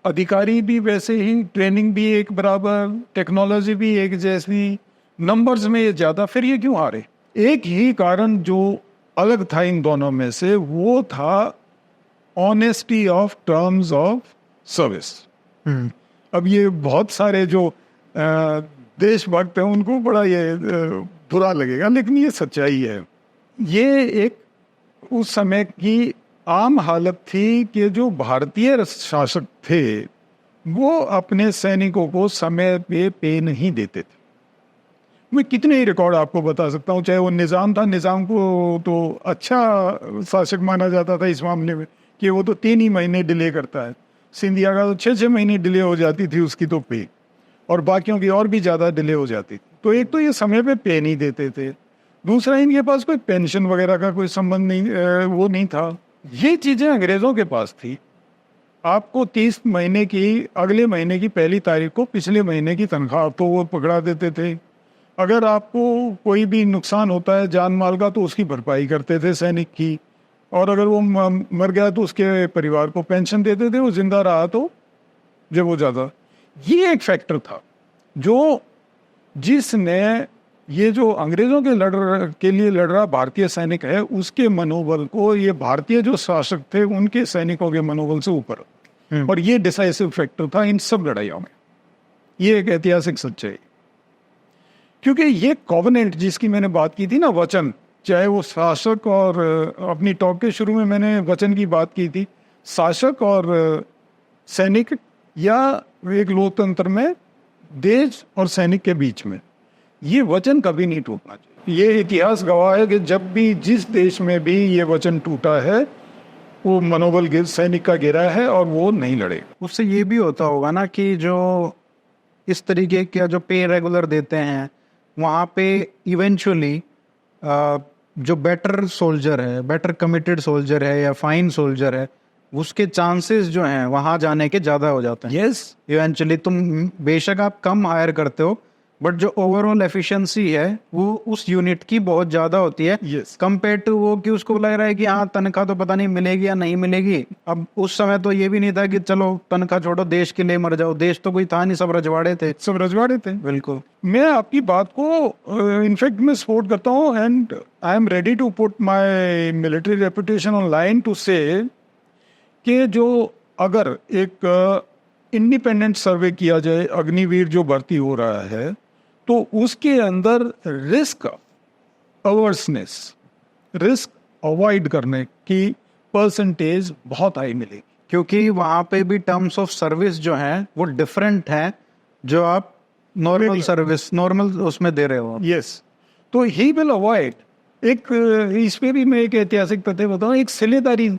अधिकारी भी वैसे ही, ट्रेनिंग भी एक बराबर, टेक्नोलॉजी भी एक जैसी, नंबर्स में ये ज्यादा। फिर ये क्यों हारे? एक ही कारण जो अलग था इन दोनों में से, वो था honesty of terms of service. अब ये बहुत सारे जो देशभक्त हैं उनको बड़ा ये बुरा लगेगा, लेकिन ये सच्चाई है। ये एक उस समय की आम हालत थी कि जो भारतीय शासक थे वो अपने सैनिकों को समय पे नहीं देते थे। मैं कितने ही रिकॉर्ड आपको बता सकता हूँ, चाहे वो निज़ाम था, निज़ाम को तो अच्छा शासक माना जाता था इस मामले में कि वो तो 3 ही महीने डिले करता है। सिंधिया का तो 6-6 महीने डिले हो जाती थी उसकी तो पे, और बाकियों की और भी ज़्यादा डिले हो जाती थी। तो एक तो ये समय पे पे नहीं देते थे, दूसरा इनके पास कोई पेंशन वगैरह का कोई संबंध नहीं, वो नहीं था। ये चीज़ें अंग्रेज़ों के पास थी। आपको 30 महीने की, अगले महीने की पहली तारीख को पिछले महीने की तनख्वाह तो वो पकड़ा देते थे। अगर आपको कोई भी नुकसान होता है जान माल का तो उसकी भरपाई करते थे सैनिक की, और अगर वो मर गया तो उसके परिवार को पेंशन देते थे, वो जिंदा रहा तो जब वो ज़्यादा। ये एक फैक्टर था जो जिसने ये जो अंग्रेजों के लिए लड़ रहा भारतीय सैनिक है उसके मनोबल को, ये भारतीय जो शासक थे उनके सैनिकों के मनोबल से ऊपर, और ये डिसाइसिव फैक्टर था इन सब लड़ाइयों में। ये एक ऐतिहासिक सच्चाई, क्योंकि ये कॉवेनेंट जिसकी मैंने बात की थी ना, वचन, चाहे वो शासक और अपनी टॉक के शुरू में मैंने वचन की बात की थी, शासक और सैनिक या एक लोकतंत्र में देश और सैनिक के बीच में ये वचन कभी नहीं टूटना चाहिए। ये इतिहास गवाह है कि जब भी जिस देश में भी ये वचन टूटा है वो मनोबल सैनिक का गिरा है और वो नहीं लड़ेगा। उससे ये भी होता होगा ना कि जो इस तरीके का जो पे रेगुलर देते हैं वहाँ पे इवेंचुअली जो बेटर सोल्जर है, बेटर कमिटेड सोल्जर है या फाइन सोल्जर है, उसके चांसेस जो हैं वहाँ जाने के ज़्यादा हो जाते हैं। यस, इवेंचुअली तुम बेशक आप कम हायर करते हो बट जो ओवरऑल एफिशिएंसी है वो उस यूनिट की बहुत ज़्यादा होती है यस, कंपेयर टू वो कि उसको लग रहा है कि हाँ तनख्वाह तो पता नहीं मिलेगी या नहीं मिलेगी। अब उस समय तो ये भी नहीं था कि चलो तनख्वाह छोड़ो देश के लिए मर जाओ, देश तो कोई था नहीं, सब रजवाड़े थे। सब रजवाड़े थे। बिल्कुल, मैं आपकी बात को इनफैक्ट मैं सपोर्ट करता हूँ, and I am ready to put my military reputation on line to say कि जो अगर एक इंडिपेंडेंट सर्वे किया जाए अग्निवीर जो भर्ती हो रहा है तो उसके अंदर रिस्क अवर्सनेस, रिस्क अवॉइड करने की परसेंटेज बहुत हाई मिलेगी, क्योंकि वहाँ पे भी टर्म्स ऑफ सर्विस जो है वो डिफरेंट है जो आप नॉर्मल सर्विस, नॉर्मल उसमें दे रहे हो। यस, तो ही विल अवॉइड। एक इस पे भी मैं एक ऐतिहासिक तथ्य बताऊं, एक सिलेदारी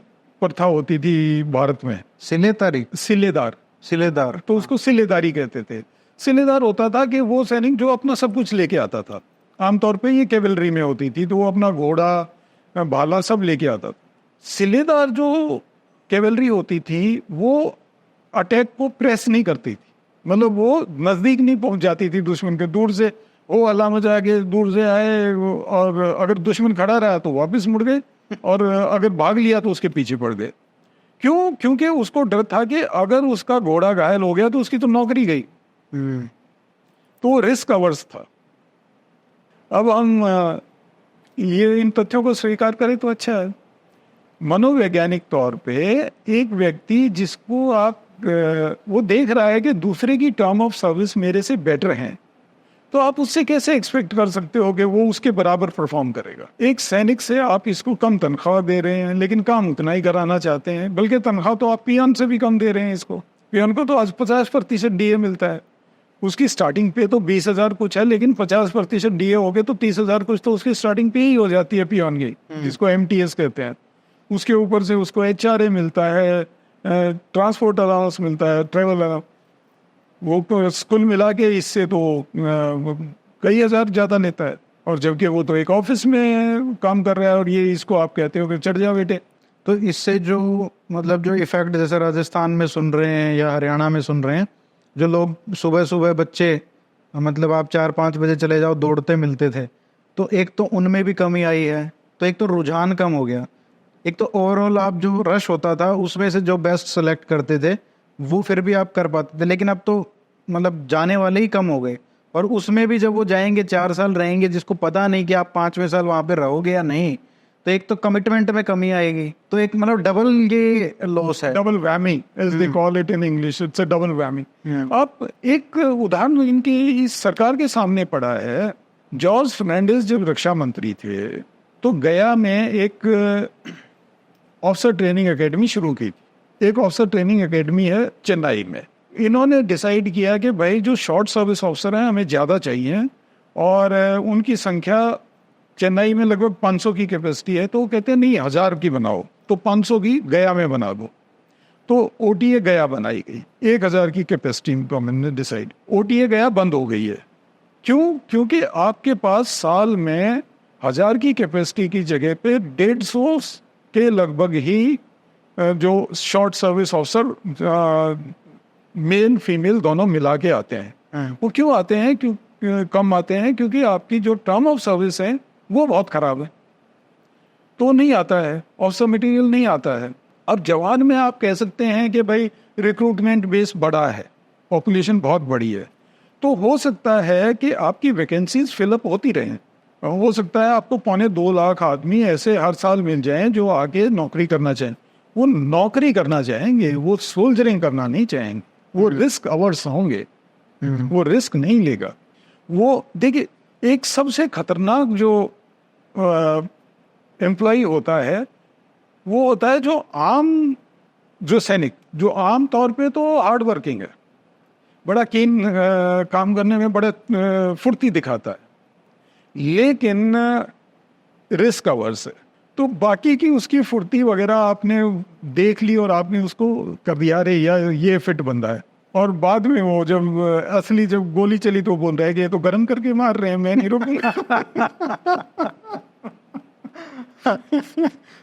प्रथा होती थी भारत में। सिलेदारी, सिलेदार, तो उसको सिलेदारी कहते थे। सिलेदार होता था कि वो सैनिक जो अपना सब कुछ लेके आता था, आमतौर पे ये कैवलरी में होती थी तो वो अपना घोड़ा भाला सब लेके आता था। सिलेदार जो कैवलरी होती थी वो अटैक को प्रेस नहीं करती थी, मतलब वो नजदीक नहीं पहुंच जाती थी दुश्मन के, दूर से वो अलामत आके दूर से आए और अगर दुश्मन खड़ा रहा तो वापस मुड़ गए और अगर भाग लिया तो उसके पीछे पड़ गए। क्यों? क्योंकि उसको डर था कि अगर उसका घोड़ा घायल हो गया तो उसकी तो नौकरी गई। तो रिस्क अवर्स था। अब हम ये इन तथ्यों को स्वीकार करें तो अच्छा है। मनोवैज्ञानिक तौर पे एक व्यक्ति जिसको आप वो देख रहा है कि दूसरे की टर्म ऑफ सर्विस मेरे से बेटर है, तो आप उससे कैसे एक्सपेक्ट कर सकते हो कि वो उसके बराबर परफॉर्म करेगा। एक सैनिक से आप इसको कम तनख्वाह दे रहे हैं लेकिन काम उतना ही कराना चाहते हैं, बल्कि तनख्वाह तो आप पियन से भी कम दे रहे हैं इसको। पियन को तो आज 50% डीए मिलता है, उसकी स्टार्टिंग पे तो 20,000 कुछ है, लेकिन 50% डीए हो गए तो 30,000 कुछ तो उसकी स्टार्टिंग पे ही हो जाती है पियन की, जिसको MTS कहते हैं। उसके ऊपर से उसको HRA मिलता है, ट्रांसपोर्ट अलाउंस मिलता है, ट्रेवल अलाउंस, वो तो कुल मिला के इससे तो कई हजार ज़्यादा लेता है, और जबकि वो तो एक ऑफिस में काम कर रहा है और ये इसको आप कहते हो कि चढ़ जा बेटे। तो इससे जो मतलब जो इफेक्ट जैसे राजस्थान में सुन रहे हैं या हरियाणा में सुन रहे हैं, जो लोग सुबह सुबह बच्चे मतलब आप 4-5 बजे चले जाओ दौड़ते मिलते थे, तो एक तो उनमें भी कमी आई है, तो एक तो रुझान कम हो गया, एक तो ओवरऑल आप जो रश होता था उसमें से जो बेस्ट सेलेक्ट करते थे वो फिर भी आप कर पाते थे, लेकिन अब तो मतलब जाने वाले ही कम हो गए। और उसमें भी जब वो जाएंगे 4 साल रहेंगे, जिसको पता नहीं कि आप 5वें साल वहाँ पे रहोगे या नहीं, तो एक तो कमिटमेंट में कमी आएगी, तो एक मतलब डबल ये लॉस है, double whammy as they call it in English, it's a double whammy. अब एक उदाहरण इनकी इस सरकार के सामने पड़ा है। जॉर्ज फर्नांडिस जब रक्षा मंत्री थे तो गया में एक ऑफिसर ट्रेनिंग एकेडमी शुरू की। एक ऑफिसर ट्रेनिंग एकेडमी है चेन्नई में। इन्होंने डिसाइड किया कि भाई जो शॉर्ट सर्विस ऑफिसर हैं हमें ज़्यादा चाहिए, और उनकी संख्या चेन्नई में लगभग 500 की कैपेसिटी है। तो वो कहते हैं नहीं 1000 की बनाओ, तो 500 की गया में बना दो। तो ओटीए गया बनाई गई, 1000 की कैपेसिटी को हमने डिसाइड। ओटीए गया बंद हो गई है। क्यों? क्योंकि आपके पास साल में 1000 की कैपेसिटी की जगह पे 150 के लगभग ही जो short service officer male female दोनों मिला के आते हैं। वो क्यों आते हैं? क्यों कम आते हैं? क्योंकि आपकी जो टर्म ऑफ सर्विस है वो बहुत खराब है, तो नहीं आता है, ऑफिसर मटेरियल नहीं आता है। अब जवान में आप कह सकते हैं कि भाई रिक्रूटमेंट बेस बड़ा है, पॉपुलेशन बहुत बड़ी है, तो हो सकता है कि आपकी वैकेंसीज फिलअप होती रहें। हो सकता है आपको 2.25 लाख आदमी ऐसे हर साल मिल जाएं जो आके नौकरी करना चाहें। वो नौकरी करना चाहेंगे, वो सोल्जरिंग करना नहीं चाहेंगे, वो रिस्क अवर्स होंगे, वो रिस्क नहीं लेगा। वो देखिए, एक सबसे खतरनाक जो एम्प्लॉय होता है वो होता है जो सैनिक, जो आम तौर पे तो हार्ड वर्किंग है, बड़ा कीन काम करने में बड़े फुर्ती दिखाता है, लेकिन रिस्क अवर्स है। तो बाकी की उसकी फुर्ती वगैरह आपने देख ली और आपने उसको कर दिया, अरे यार ये फिट बंदा है, और बाद में वो जब असली जब गोली चली तो बोल रहा है कि ये तो गर्म करके मार रहे हैं, मैं नहीं रोकूंगा।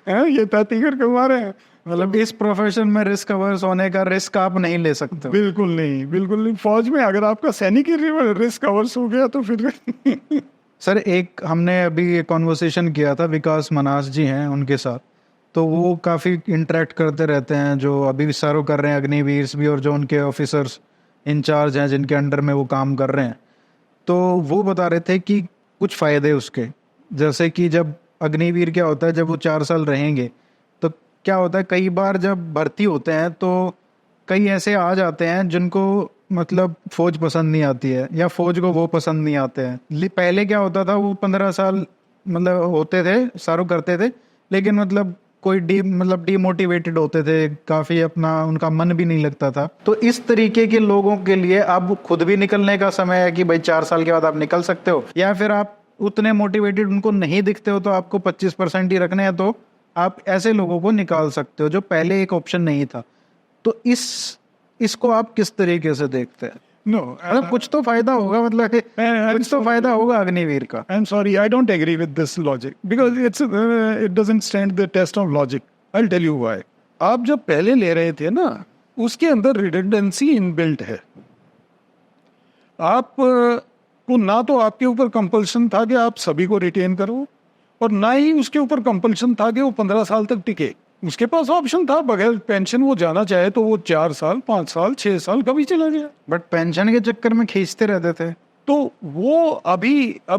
ये ताती करके मारे हैं। मतलब इस प्रोफेशन में रिस्क अवर्स होने का रिस्क आप नहीं ले सकते हो। बिल्कुल नहीं, बिल्कुल नहीं। फौज में अगर आपका सैनिक ही रिस्क अवर्स हो गया तो फिर सर, एक हमने अभी कॉन्वर्सेशन किया था, विकास मनास जी हैं उनके साथ, तो वो काफ़ी इंटरेक्ट करते रहते हैं, जो अभी भी सर्व कर रहे हैं अग्निवीर भी, और जो उनके ऑफिसर्स इंचार्ज हैं जिनके अंडर में वो काम कर रहे हैं। तो वो बता रहे थे कि कुछ फ़ायदे उसके, जैसे कि जब अग्निवीर क्या होता है, जब वो 4 साल रहेंगे तो क्या होता है, कई बार जब भर्ती होते हैं तो कई ऐसे आ जाते हैं जिनको मतलब फौज पसंद नहीं आती है, या फौज को वो पसंद नहीं आते हैं। पहले क्या होता था, वो 15 साल मतलब होते थे, सर्व करते थे, लेकिन मतलब कोई डीमोटिवेटेड होते थे काफ़ी, अपना उनका मन भी नहीं लगता था। तो इस तरीके के लोगों के लिए अब खुद भी निकलने का समय है कि भाई 4 साल के बाद आप निकल सकते हो, या फिर आप उतने मोटिवेटेड उनको नहीं दिखते हो तो आपको 25% ही रखने हैं, तो आप ऐसे लोगों को निकाल सकते हो, जो पहले एक ऑप्शन नहीं था। तो इसको आप किस तरीके से देखते हैं? नो, मतलब कुछ तो फायदा होगा, मतलब कि कुछ तो फायदा होगा अग्निवीर का। I am sorry, I don't agree with this logic because it doesn't stand the test of logic. I will tell you why. आप जब पहले ले रहे थे ना, उसके अंदर रिडंडेंसी इनबिल्ट है। आप को ना तो आपके ऊपर कंपल्शन था कि आप सभी को रिटेन करो, और ना ही उसके ऊपर कंपल्शन था कि वो 15 साल तक टिके। उसके पास ऑप्शन था, बगैर पेंशन वो जाना चाहे तो वो 4 साल 5 साल 6 साल कभी चला गया, बट पेंशन के चक्कर में खींचते रहते थे। तो वो अब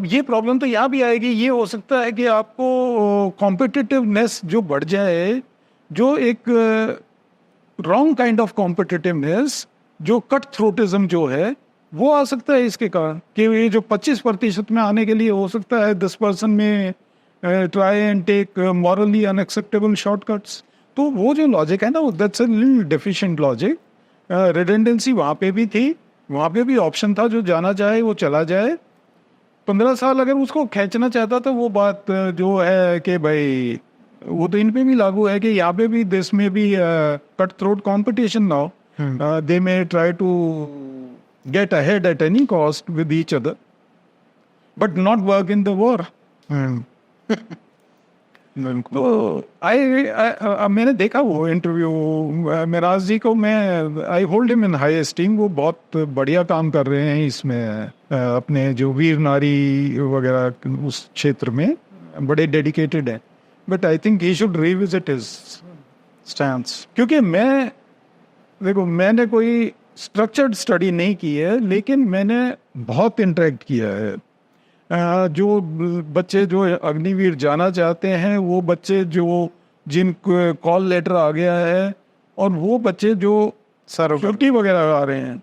ये प्रॉब्लम तो यहाँ भी आएगी। ये हो सकता है कि आपको कॉम्पिटिटिवनेस जो बढ़ जाए, जो एक रॉन्ग काइंड ऑफ कॉम्पिटिटिवनेस, जो कट थ्रोटिज्म जो है, वो आ सकता है इसके कारण, कि ये जो 25% में आने के लिए हो सकता है 10% में try and take morally unacceptable shortcuts. तो वो जो लॉजिक है ना, that's a little deficient logic. Redundancy वहाँ पे भी थी, वहाँ पे भी ऑप्शन था, जो जाना चाहे वो चला जाए। 15 साल अगर उसको खींचना चाहता तो वो बात जो है कि भाई वो तो इन पे भी लागू है कि यहाँ पे भी देश में भी cut throat competition now, they may try to get ahead at any cost with each other, but not work in the war. तो मैंने देखा वो इंटरव्यू मिराज जी को, मैं I hold him in high esteem. वो बहुत बढ़िया काम कर रहे हैं इसमें, अपने जो वीर नारी वगैरह उस क्षेत्र में बड़े डेडिकेटेड हैं। But I think he should revisit his stance, क्योंकि मैंने कोई स्ट्रक्चर्ड स्टडी नहीं की है, लेकिन मैंने बहुत इंटरेक्ट किया है। जो बच्चे जो अग्निवीर जाना चाहते हैं, वो बच्चे जो जिनको कॉल लेटर आ गया है, और वो बच्चे जो छुट्टी वगैरह आ रहे हैं,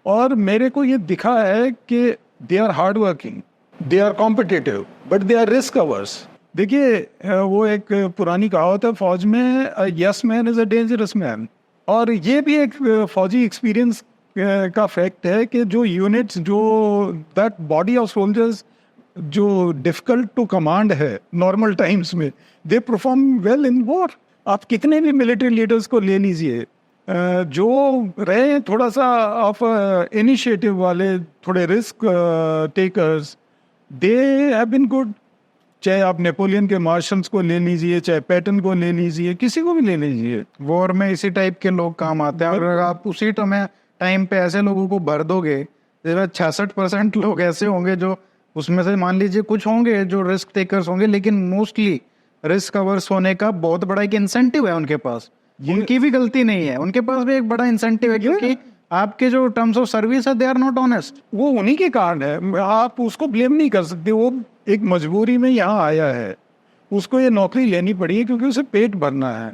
और मेरे को ये दिखा है कि they are hard working, they are competitive, but they are risk averse. देखिए वो एक पुरानी कहावत है फौज में, yes man is a dangerous man. और ये भी एक फौजी एक्सपीरियंस का फैक्ट है कि जो यूनिट्स, जो दैट बॉडी ऑफ सोल्जर्स जो डिफिकल्ट टू कमांड है नॉर्मल टाइम्स में, they perform well in war. आप कितने भी मिलिट्री लीडर्स को ले लीजिए, जो रहे हैं थोड़ा सा ऑफ इनिशिएटिव वाले, थोड़े risk takers, they have been good. चाहे आप नेपोलियन के मार्शल्स को ले लीजिए, चाहे पैटर्न को ले लीजिए, किसी को भी ले लीजिए, वॉर में इसी टाइप के लोग काम आते हैं। और अगर आप उसी टाइम पे ऐसे लोगों को भर दोगे, 66% लोग ऐसे होंगे जो, उसमें से मान लीजिए कुछ होंगे जो रिस्क टेकर्स होंगे, लेकिन मोस्टली रिस्क अवर्स होने का बहुत बड़ा एक इंसेंटिव है उनके पास। उनकी भी गलती नहीं है, उनके पास भी एक बड़ा इंसेंटिव है, क्योंकि आपके जो टर्म्स ऑफ सर्विस है दे आर नॉट ऑनेस्ट। वो उन्हीं के कारण है, आप उसको ब्लेम नहीं कर सकते। वो एक मजबूरी में यहाँ आया है, उसको ये नौकरी लेनी पड़ी है क्योंकि उसे पेट भरना है।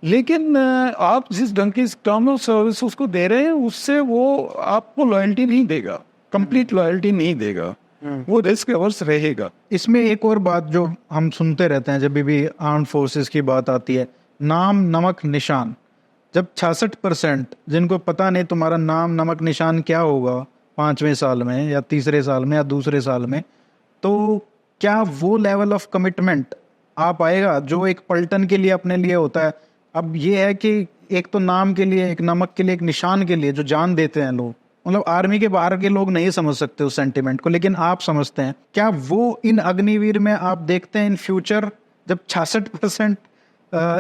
लेकिन आप जिस ढंग की टर्म ऑफ सर्विस उसको दे रहे हैं, उससे वो आपको लॉयल्टी नहीं देगा, कंप्लीट लॉयल्टी नहीं देगा, वो रिस्क अवर्स रहेगा। इसमें एक और बात जो हम सुनते रहते हैं जब भी आर्म फोर्सेस की बात आती है, नाम नमक निशान। जब 66% जिनको पता नहीं तुम्हारा नाम नमक निशान क्या होगा 5वें साल में या तीसरे साल में या दूसरे साल में, तो क्या वो लेवल ऑफ कमिटमेंट आ पाएगा जो एक पलटन के लिए अपने लिए होता है? अब ये है कि एक तो नाम के लिए, एक नमक के लिए, एक निशान के लिए जो जान देते हैं लोग, मतलब आर्मी के बाहर के लोग नहीं समझ सकते उस सेंटिमेंट को, लेकिन आप समझते हैं। क्या वो इन अग्निवीर में आप देखते हैं इन फ्यूचर, जब 66%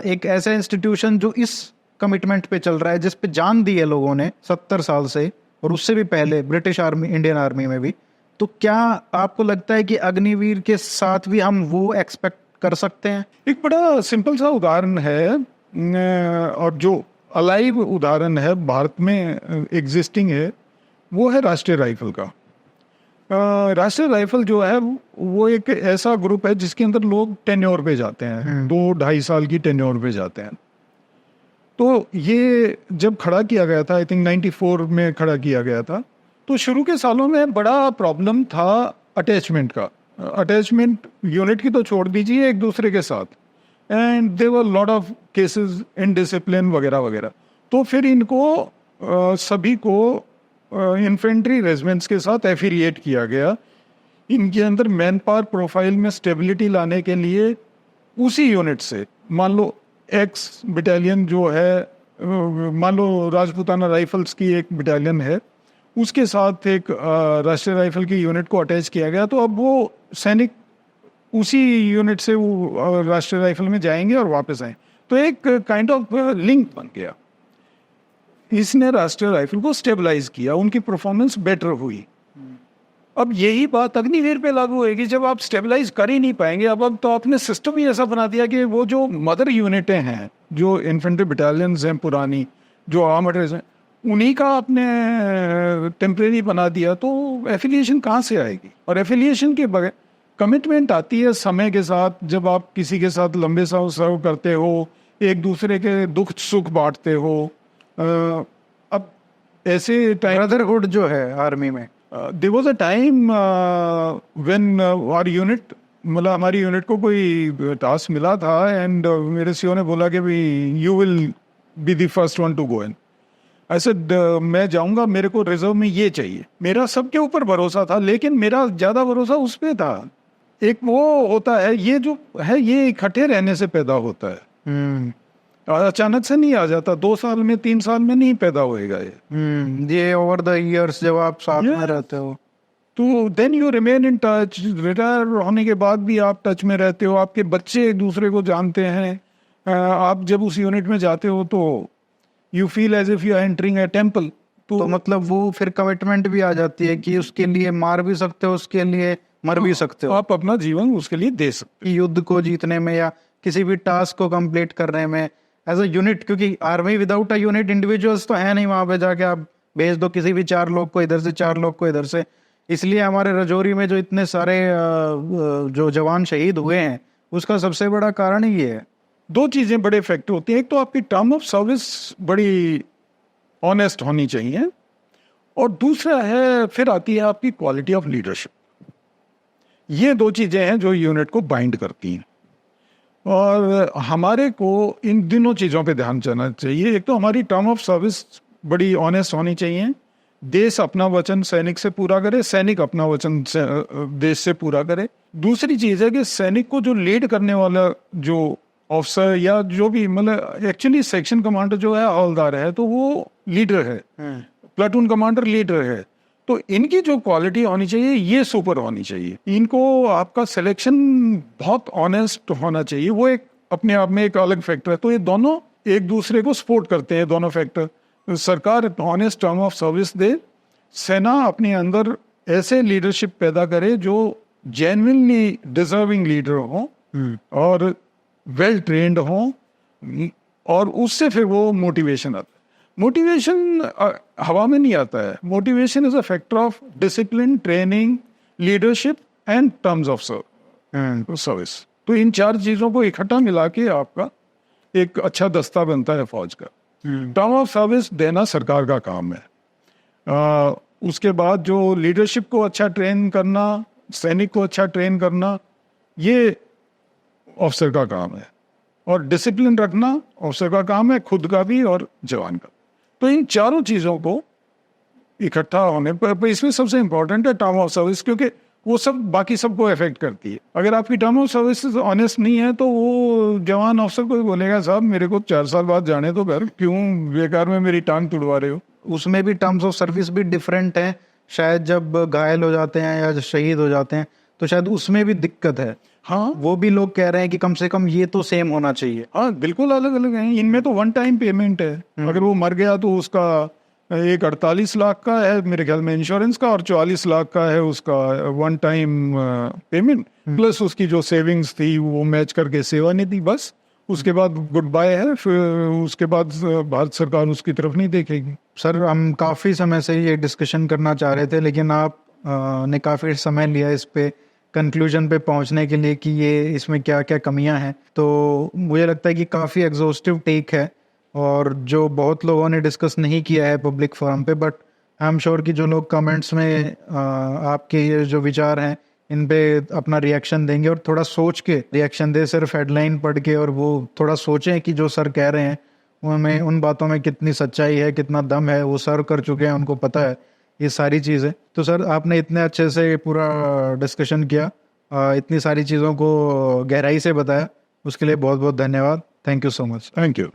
एक ऐसा इंस्टीट्यूशन जो इस कमिटमेंट पे चल रहा है, जिस पे जान दी है लोगों ने 70 साल से, और उससे भी पहले ब्रिटिश आर्मी, इंडियन आर्मी में भी, तो क्या आपको लगता है कि अग्निवीर के साथ भी हम वो एक्सपेक्ट कर सकते हैं? एक बड़ा सिंपल सा उदाहरण है, और जो अलाइव उदाहरण है भारत में एग्जिस्टिंग है, वो है राष्ट्रीय राइफल का। राष्ट्रीय राइफल जो है वो एक ऐसा ग्रुप है जिसके अंदर लोग टेन्योर पे जाते हैं, 2-2.5 साल की टेन्योर पे जाते हैं। तो ये जब खड़ा किया गया था, आई थिंक 94 में खड़ा किया गया था, तो शुरू के सालों में बड़ा प्रॉब्लम था अटैचमेंट का। अटैचमेंट यूनिट की तो छोड़ दीजिए, एक दूसरे के साथ, and there were lot of cases, indiscipline वगैरह वगैरह। तो फिर इनको सभी को इन्फेंट्री रेजिमेंट्स के साथ एफिलिएट किया गया। इनके अंदर मैन पावर प्रोफाइल में स्टेबिलिटी लाने के लिए उसी यूनिट से, मान लो एक्स बटालियन जो है, मान लो राजपूताना राइफल्स की एक बटालियन है, उसके साथ एक राष्ट्रीय राइफल की यूनिट को अटैच किया गया। तो अब वो सैनिक उसी यूनिट से वो राष्ट्रीय राइफल में जाएंगे और वापस आए, तो एक काइंड ऑफ लिंक बन गया। इसने राष्ट्रीय राइफल को स्टेबलाइज किया, उनकी परफॉर्मेंस बेटर हुई। अब यही बात अग्निवीर पे लागू होगी, जब आप स्टेबलाइज कर ही नहीं पाएंगे। अब तो आपने सिस्टम ही ऐसा बना दिया कि वो जो मदर यूनिटें हैं, जो इन्फेंट्री बटालियंस हैं पुरानी, जो आर्मर्ड हैं, उन्हीं का आपने टेम्परेरी बना दिया, तो एफिलिएशन कहाँ से आएगी? और एफिलिएशन के बगैर कमिटमेंट आती है समय के साथ, जब आप किसी के साथ लंबे सर्व करते हो, एक दूसरे के दुख सुख बांटते हो। अब ऐसे टाइम, ब्रदरहुड जो है आर्मी में, there was a time when our unit, मतलब हमारी यूनिट को कोई टास्क मिला था, एंड मेरे सीओ ने बोला कि भाई you will be the first one to go in. I said मैं जाऊंगा, मेरे को रिजर्व में ये चाहिए। मेरा सबके ऊपर भरोसा था, लेकिन मेरा ज्यादा भरोसा उस पे था। एक वो होता है, ये जो है ये इकट्ठे रहने से पैदा होता है, अचानक से नहीं आ जाता, 2 साल में 3 साल में नहीं पैदा होएगा ये ओवर द इयर्स जब आप साथ में रहते हो, तो then you remain in touch. Retire होने के बाद भी आप टच में रहते हो, आपके बच्चे एक दूसरे को जानते हैं। आप जब उस यूनिट में जाते हो तो you feel as if you are entering a temple. तो मतलब वो फिर कमिटमेंट भी आ जाती है कि उसके लिए मार भी सकते हो, उसके लिए मर भी सकते हो, आप अपना जीवन उसके लिए दे सकते हो, युद्ध को जीतने में या किसी भी टास्क को कंप्लीट करने में एज अ यूनिट। क्योंकि army without a unit, individuals तो है नहीं, वहां पे जाके आप भेज दो किसी भी 4 लोग को इधर से, 4 लोग को इधर से। इसलिए हमारे रजौरी में जो इतने सारे जो जवान शहीद हुए हैं, उसका सबसे बड़ा कारण ही ये है। 2 चीजें बड़े इफेक्ट होती हैं। एक तो आपकी टर्म ऑफ सर्विस बड़ी ऑनेस्ट होनी चाहिए, और दूसरा है, फिर आती है आपकी क्वालिटी ऑफ लीडरशिप। ये 2 चीजें हैं जो यूनिट को बाइंड करती हैं। और हमारे को इन दिनों चीज़ों पे ध्यान देना चाहिए। एक तो हमारी टर्म ऑफ सर्विस बड़ी ऑनेस्ट होनी चाहिए। देश अपना वचन सैनिक से पूरा करे, सैनिक अपना वचन देश से पूरा करे। दूसरी चीज़ है कि सैनिक को जो लीड करने वाला जो ऑफिसर या जो भी, मतलब एक्चुअली सेक्शन कमांडर जो है हवलदार है, तो वो लीडर है, प्लाटून कमांडर लीडर है। तो इनकी जो क्वालिटी होनी चाहिए ये सुपर होनी चाहिए। इनको आपका सिलेक्शन बहुत ऑनेस्ट होना चाहिए, वो एक अपने आप में एक अलग फैक्टर है। तो ये दोनों एक दूसरे को सपोर्ट करते हैं, दोनों फैक्टर। सरकार ऑनेस्ट टर्म ऑफ सर्विस दे, सेना अपने अंदर ऐसे लीडरशिप पैदा करे जो जेन्युइनली डिजर्विंग लीडर हो और वेल ट्रेंड हो, और उससे फिर वो मोटिवेशन आता है। मोटिवेशन हवा में नहीं आता है। Motivation is a factor of discipline, training, leadership and terms of service. तो इन चार चीज़ों को इकट्ठा मिला के आपका एक अच्छा दस्ता बनता है फौज का। टर्म ऑफ सर्विस देना सरकार का काम है। उसके बाद जो लीडरशिप को अच्छा ट्रेन करना, सैनिक को अच्छा ट्रेन करना, ये ऑफिसर का काम है। और डिसिप्लिन रखना ऑफिसर का काम है, खुद का भी और जवान का। तो इन चारों चीज़ों को इकट्ठा होने पर इसमें सबसे इम्पोर्टेंट है टर्म ऑफ सर्विस, क्योंकि वो सब बाकी सबको अफेक्ट करती है। अगर आपकी टर्म ऑफ सर्विस ऑनेस्ट नहीं है तो वो जवान ऑफिसर को बोलेगा, साहब मेरे को 4 साल बाद जाने तो घर, क्यों बेकार में मेरी टांग तुड़वा रहे हो। उसमें भी टर्म्स ऑफ सर्विस भी डिफरेंट है। शायद जब घायल हो जाते हैं या शहीद हो जाते हैं तो शायद उसमें भी दिक्कत है। हाँ, वो भी लोग कह रहे हैं कि कम से कम ये तो सेम होना चाहिए। हाँ, बिल्कुल अलग अलग है। इनमें तो वन टाइम पेमेंट है। अगर वो मर गया तो उसका एक 48 लाख का है मेरे ख्याल में इंश्योरेंस का, और 44 लाख का है उसका वन टाइम पेमेंट, प्लस उसकी जो सेविंग्स थी वो मैच करके सेवानिधि, बस उसके बाद गुड बाय है। फिर उसके बाद भारत सरकार उसकी तरफ नहीं देखेगी। सर, हम काफ़ी समय से ये डिस्कशन करना चाह रहे थे, लेकिन आप ने काफ़ी समय लिया इस पे कंक्लूजन पे पहुंचने के लिए कि ये इसमें क्या क्या कमियां हैं। तो मुझे लगता है कि काफ़ी एग्जॉस्टिव टेक है और जो बहुत लोगों ने डिस्कस नहीं किया है पब्लिक फोरम पे। बट आई एम श्योर कि जो लोग कमेंट्स में आपके ये जो विचार हैं इन पे अपना रिएक्शन देंगे और थोड़ा सोच के रिएक्शन दे, सिर्फ हेडलाइन पढ़ के, और वो थोड़ा सोचें कि जो सर कह रहे हैं उनमें, उन बातों में कितनी सच्चाई है, कितना दम है। वो सर कर चुके हैं, उनको पता है ये सारी चीज़ें। तो सर, आपने इतने अच्छे से पूरा डिस्कशन किया, इतनी सारी चीज़ों को गहराई से बताया, उसके लिए बहुत बहुत धन्यवाद। Thank you so much. Thank you.